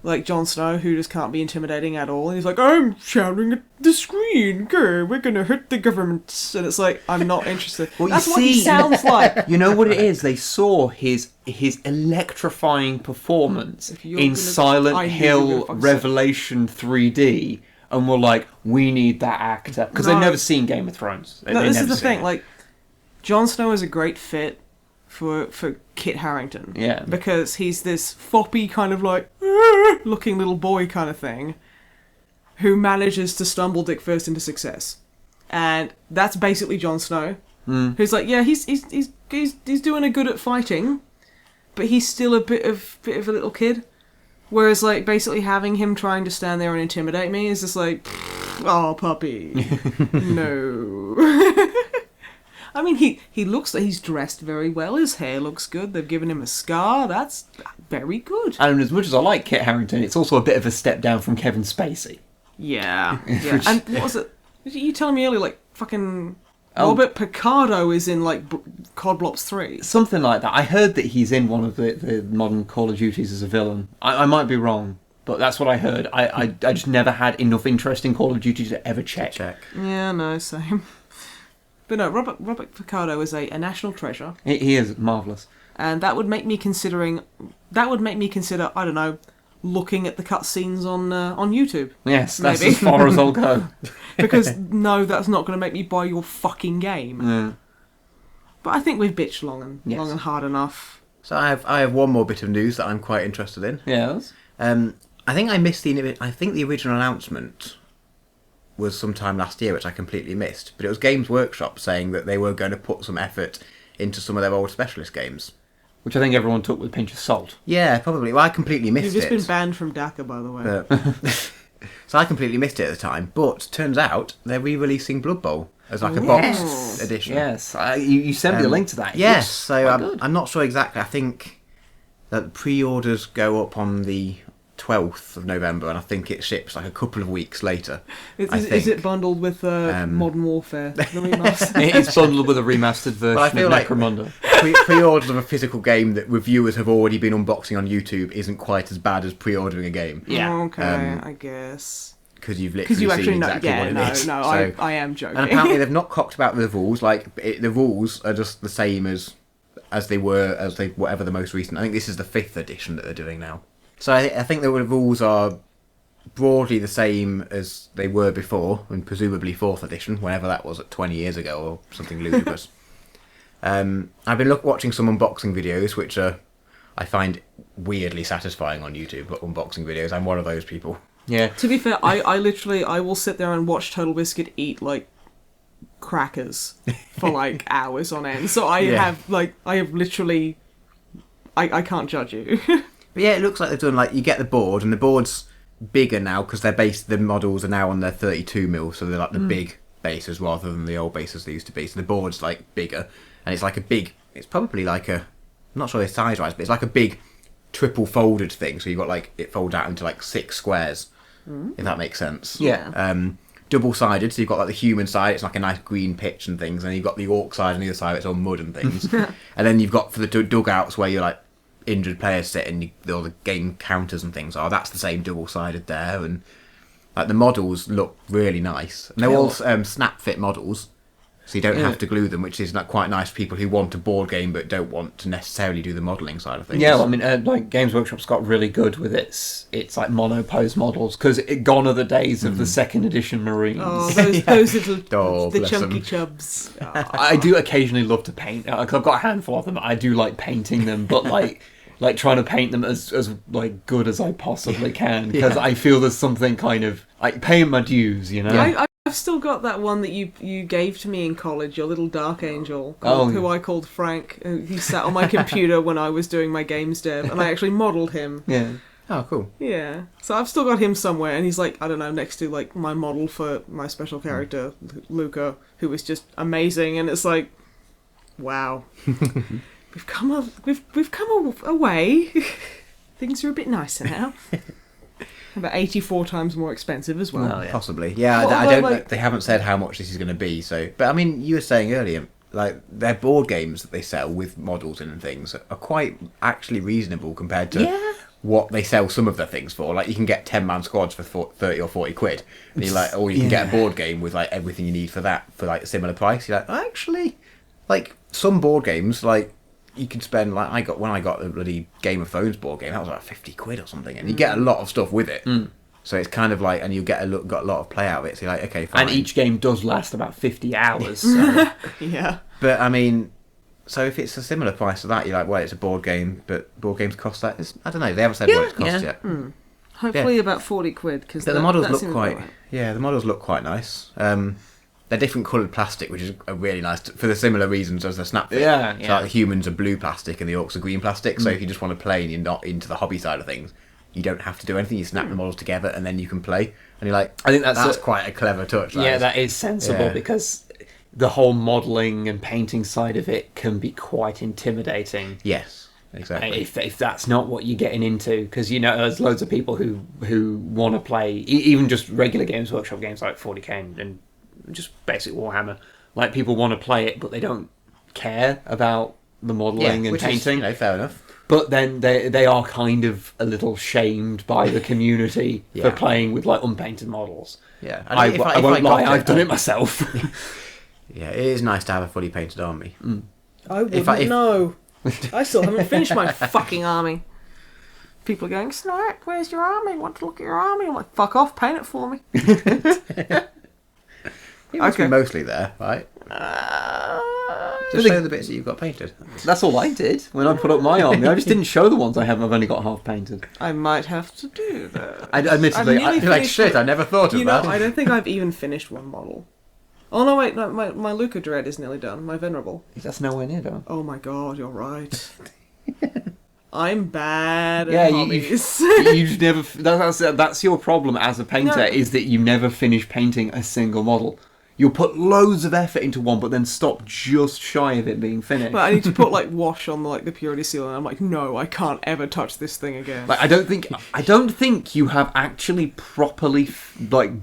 Like Jon Snow, who just can't be intimidating at all. And he's like, I'm shouting at the screen. Okay, we're gonna hurt the government. And it's like, I'm not interested. Well, That's you what he see- sounds like. You know what it is? They saw his electrifying performance If you're in gonna- Silent I knew you were gonna Hill fucking say- Revelation 3D, and were like, we need that actor. Because No. they've never seen Game of Thrones. No, this is never the seen thing. it. Like, Jon Snow is a great fit for Kit Harington. Yeah. Because he's this foppy kind of like looking little boy kind of thing who manages to stumble dick first into success. And that's basically Jon Snow. Who's like, yeah, he's doing a good at fighting, but he's still a bit of a little kid. Whereas like basically having him trying to stand there and intimidate me is just like, oh puppy. No. I mean, he looks like he's dressed very well. His hair looks good. They've given him a scar. That's very good. And as much as I like Kit Harington, it's also a bit of a step down from Kevin Spacey. Yeah. Yeah. And what was it? You telling me earlier, like fucking Robert Picardo is in like CODblops 3. Something like that. I heard that he's in one of the modern Call of Duties as a villain. I might be wrong, but that's what I heard. I just never had enough interest in Call of Duty to ever check. Yeah, no, same. But no, Robert Picardo is a national treasure. He is marvellous. And that would make me consider, I don't know, looking at the cutscenes on YouTube. Yes, that's Maybe. as far as I'll go. Because no, that's not going to make me buy your fucking game. Yeah. But I think we've bitched long Yes. and hard enough. So I have one more bit of news that I'm quite interested in. Yes. I think I missed the original announcement was sometime last year, which I completely missed. But it was Games Workshop saying that they were going to put some effort into some of their old specialist games. Which I think everyone took with a pinch of salt. Yeah, probably. Well, I completely missed You've just it. been banned from DACA, by the way. But, so I completely missed it at the time. But turns out they're re-releasing Blood Bowl as like a boxed edition. Yes. You sent me a link to that. It Yes, looks so quite good. I'm not sure exactly. I think that pre-orders go up on the 12th of November, and I think it ships like a couple of weeks later. Is it bundled with Modern Warfare? The remaster? It's bundled with a remastered version I feel of like Necromunda. pre-orders of a physical game that reviewers have already been unboxing on YouTube isn't quite as bad as pre-ordering a game. Yeah. Okay, I guess. Because you've literally you seen actually know. exactly Yeah, what it no, is. no, So- I am joking. And apparently they've not cocked about the rules. Like the rules are just the same as they were whatever the most recent. I think this is the 5th edition that they're doing now. So I think the rules are broadly the same as they were before, and presumably 4th edition, whenever that was, at 20 years ago or something ludicrous. I've been watching some unboxing videos, which I find weirdly satisfying on YouTube. Unboxing videos. I'm one of those people. Yeah. To be fair, I literally will sit there and watch Total Biscuit eat like crackers for like hours on end. So I have literally I can't judge you. But yeah, it looks like they've done you get the board, and the board's bigger now because the models are now on their 32mm, so they're like the big bases rather than the old bases they used to be. So the board's like bigger, and it's like it's probably like I'm not sure the size wise, but it's like a big triple folded thing. So you've got it folds out into 6 squares, if that makes sense. Yeah. Double sided, so you've got the human side, it's like a nice green pitch and things, and you've got the orc side on the other side, it's all mud and things. And then you've got for the dugouts where you're injured players sit and all the game counters and things are. That's the same double-sided there, and the models look really nice. And they're all snap fit models, so you don't have to glue them, which is quite nice for people who want a board game but don't want to necessarily do the modelling side of things. Yeah, well, I mean, Games Workshop's got really good with its monopose models, because gone are the days of the 2nd edition Marines. Oh, those little Oh, the bless chunky them. chubs. I do occasionally love to paint. 'Cause I've got a handful of them. I do like painting them, but trying to paint them as good as I possibly can, because I feel there's something kind of paying my dues, you know. I've still got that one that you gave to me in college, your little dark angel, Oh, who I called Frank. He sat on my computer when I was doing my games dev, and I actually modelled him. Yeah. Oh, cool. Yeah. So I've still got him somewhere, and he's like, I don't know, next to like my model for my special character, Luca, who is just amazing, and it's like, wow. we've come a way. Things are a bit nicer now. About 84 times more expensive as well. Oh, yeah. Possibly. Yeah, Well, I although, don't. like- They haven't said how much this is going to be. So, but I mean, you were saying earlier, like their board games that they sell with models in and things are quite actually reasonable compared to what they sell some of their things for. Like you can get 10-man squads for 30 or 40 quid, and you're like, or you can get a board game with like everything you need for that for like a similar price. You're like, actually, like some board games, like you can spend like when I got the bloody Game of Thrones board game, that was like 50 quid or something, and you get a lot of stuff with it. So it's kind of like, and you got a lot of play out of it. So you're like, okay, fine. And each game does last about 50 hours. So. Yeah. But I mean, so if it's a similar price to that, you're like, well, it's a board game, but board games cost that. I don't know. They haven't said what it costs yet. Hopefully about 40 quid. Because But the models look quite. Yeah, the models look quite nice. They're different coloured plastic, which is a really nice for the similar reasons as the Snap Fit. Yeah, So like the humans are blue plastic and the orcs are green plastic. So if you just want to play and you're not into the hobby side of things, you don't have to do anything. You snap the models together and then you can play. And you're like, I think that's quite a clever touch. That is sensible because the whole modelling and painting side of it can be quite intimidating. Yes, exactly. If that's not what you're getting into, because you know there's loads of people who want to play even just regular Games Workshop games like 40k and just basic Warhammer. Like people want to play it, but they don't care about the modelling and which painting. is, fair enough. But then they are kind of a little shamed by the community for playing with like unpainted models. Yeah, I won't lie, I've done it myself. Yeah, it is nice to have a fully painted army. I wouldn't know. I still haven't finished my fucking army. People are going, Snipe, where's your army? I want to look at your army. I'm like, fuck off, paint it for me. It must be mostly there, right? Just show the bits that you've got painted. That's all I did when I put up my army. I just didn't show the ones I haven't. I've only got half painted. I might have to do that. Admittedly, I've You're like, shit, I never thought of that. I don't think I've even finished one model. Oh no, wait, no, my Luca Dread is nearly done. My Venerable. that's nowhere near though. Oh my god, you're right. I'm bad at hobbies. You just never. That's your problem as a painter is that you never finish painting a single model. You'll put loads of effort into one, but then stop just shy of it being finished. But I need to put like wash on the purity seal, and I'm like, no, I can't ever touch this thing again. Like I don't think you have actually properly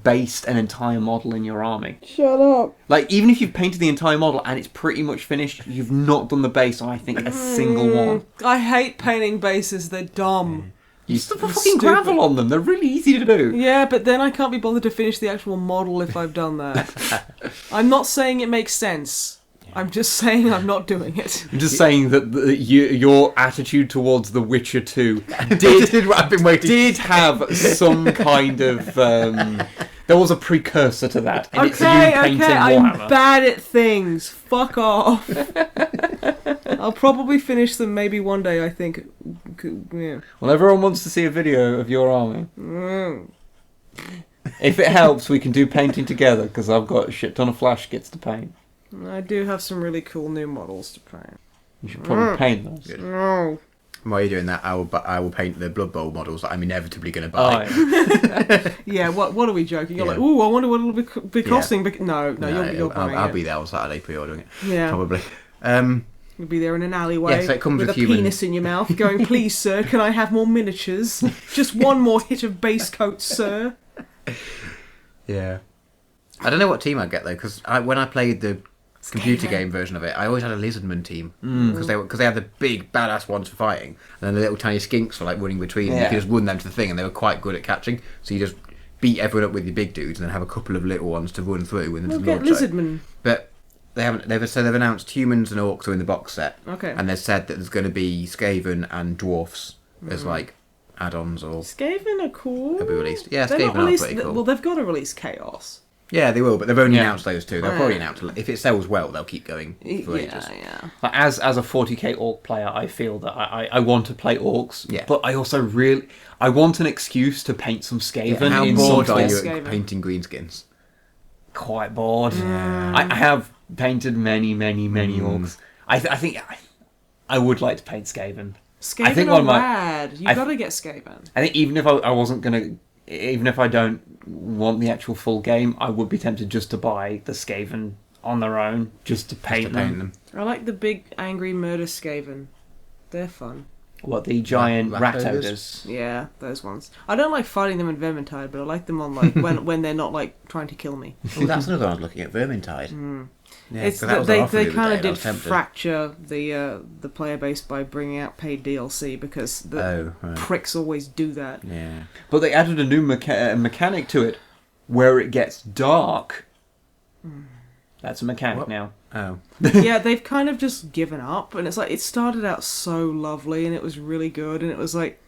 based an entire model in your army. Shut up. Like even if you've painted the entire model and it's pretty much finished, you've not done the base on I think a single one. I hate painting bases. They're dumb. You still put fucking gravel on them. They're really easy to do. Yeah, but then I can't be bothered to finish the actual model if I've done that. I'm not saying it makes sense. I'm just saying I'm not doing it. I'm just saying that your attitude towards The Witcher 2 did have some kind of... there was a precursor to that. And it's you painting Warhammer. I'm bad at things. Fuck off. I'll probably finish them maybe one day, I think. Yeah. Well, everyone wants to see a video of your army. If it helps, we can do painting together, because I've got a shit ton of flash kits to paint. I do have some really cool new models to paint. You should probably paint those. Good. No. While you're doing that, I will paint the Blood Bowl models that I'm inevitably going to buy. Yeah, what are we joking? You're like, ooh, I wonder what it'll be costing. But no, you're buying I'll it. be there on Saturday pre-ordering it. Yeah. Probably. You'll be there in an alleyway Yeah, so it comes with with a human- penis in your mouth going, please, sir, can I have more miniatures? Just one more hit of base coat, sir. Yeah. I don't know what team I'd get, though, because when I played the computer game version of it, I always had a lizardman team. Because they had the big, badass ones for fighting, and then the little tiny skinks for, running between. And you could just run them to the thing, and they were quite good at catching. So you just beat everyone up with your big dudes, and then have a couple of little ones to run through. And We'll get lizardmen. But... They've announced humans and orcs are in the box set. Okay. And they've said that there's going to be Skaven and dwarfs as add-ons or Skaven are cool. they'll be released. Yeah, They're Skaven not released, are pretty cool. Well, they've got to release Chaos. Yeah, they will, but they've only Yeah. announced those two. They'll probably announce if it sells well, they'll keep going for ages. Yeah. Like, as a 40k orc player, I feel that I want to play orcs, Yeah. but I also really... I want an excuse to paint some Skaven How in bored some are you Skaven. at painting greenskins? Quite bored. I have painted many orcs. I think I would like to paint Skaven. Skaven I think are one might- rad. You I- gotta get Skaven. I think even if I wasn't gonna, even if I don't want the actual full game, I would be tempted just to buy the Skaven on their own, just to paint, them. I like the big angry murder Skaven. They're fun. What, the giant Rat rat ogres? ogres? Yeah, those ones. I don't like fighting them in Vermintide, but I like them on like when they're not like trying to kill me. Oh, that's another one I was looking at, Vermintide. Yeah, It's so that was on offer they the other kind day of and I did was tempted. fracture the player base by bringing out paid DLC because the Oh, right. pricks always do that. Yeah. But they added a new mechanic to it, where it gets dark. That's a mechanic What? now. Oh. Yeah, they've kind of just given up, and it's like it started out so lovely and it was really good, and it was like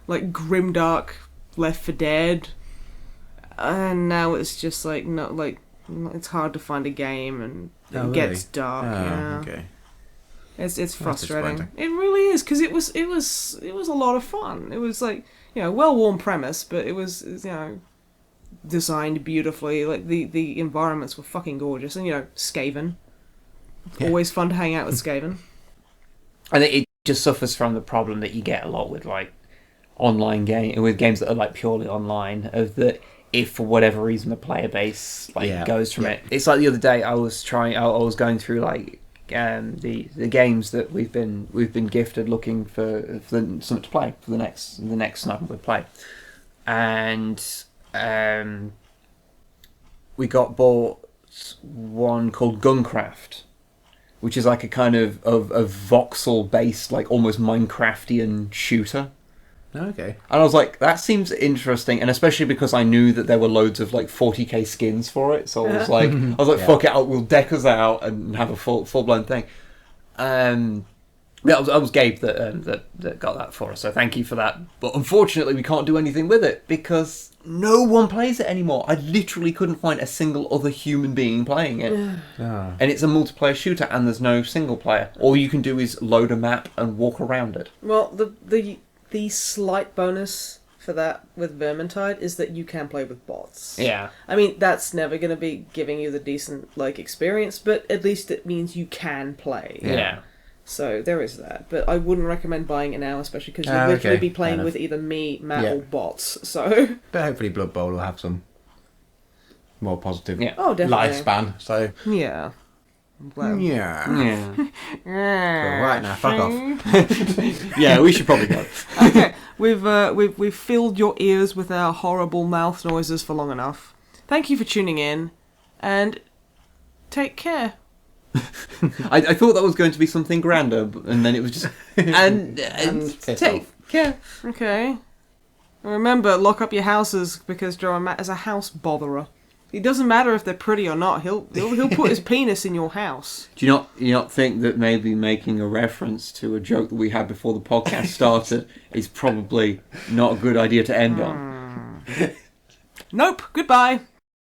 grimdark Left 4 Dead, and now it's just like not like it's hard to find a game and it Oh, gets really? dark. Oh, Yeah, okay. it's frustrating. disappointing. It really is because it was a lot of fun. It was like well-worn premise, but it was designed beautifully. Like the environments were fucking gorgeous, and Skaven. Yeah. Always fun to hang out with Skaven. I think it just suffers from the problem that you get a lot with like with games that are like purely online, of that if for whatever reason the player base goes from it. It's like the other day I was going through like the games that we've been gifted, looking for something to play for the next Snipe we play, and we got bought one called Guncraft, which is like a kind of voxel based, like almost Minecraftian shooter. Okay. And I was like, that seems interesting, and especially because I knew that there were loads of like 40k skins for it, so I was like, Yeah. fuck it, we'll deck us out and have a full blown thing. Yeah, I was Gabe that got that for us, so thank you for that. But unfortunately, we can't do anything with it because no one plays it anymore. I literally couldn't find a single other human being playing it. Oh. And it's a multiplayer shooter, and there's no single player. All you can do is load a map and walk around it. Well, the slight bonus for that with Vermintide is that you can play with bots. Yeah. I mean, that's never going to be giving you the decent experience, but at least it means you can play. Yeah. So there is that. But I wouldn't recommend buying it now, especially because you'll literally be playing Fair with either me, Matt, Yeah. or bots. So But hopefully Blood Bowl will have some more positive oh, definitely. lifespan. So Yeah. Well, yeah. Yeah. Right now, fuck off. Yeah, we should probably go. Okay, we've filled your ears with our horrible mouth noises for long enough. Thank you for tuning in, and take care. I thought that was going to be something grander, and then it was just and piss take off. care. Okay. And remember, lock up your houses because Matt is a house botherer. It doesn't matter if they're pretty or not. He'll put his penis in your house. Do you not think that maybe making a reference to a joke that we had before the podcast started is probably not a good idea to end on? Nope. Goodbye.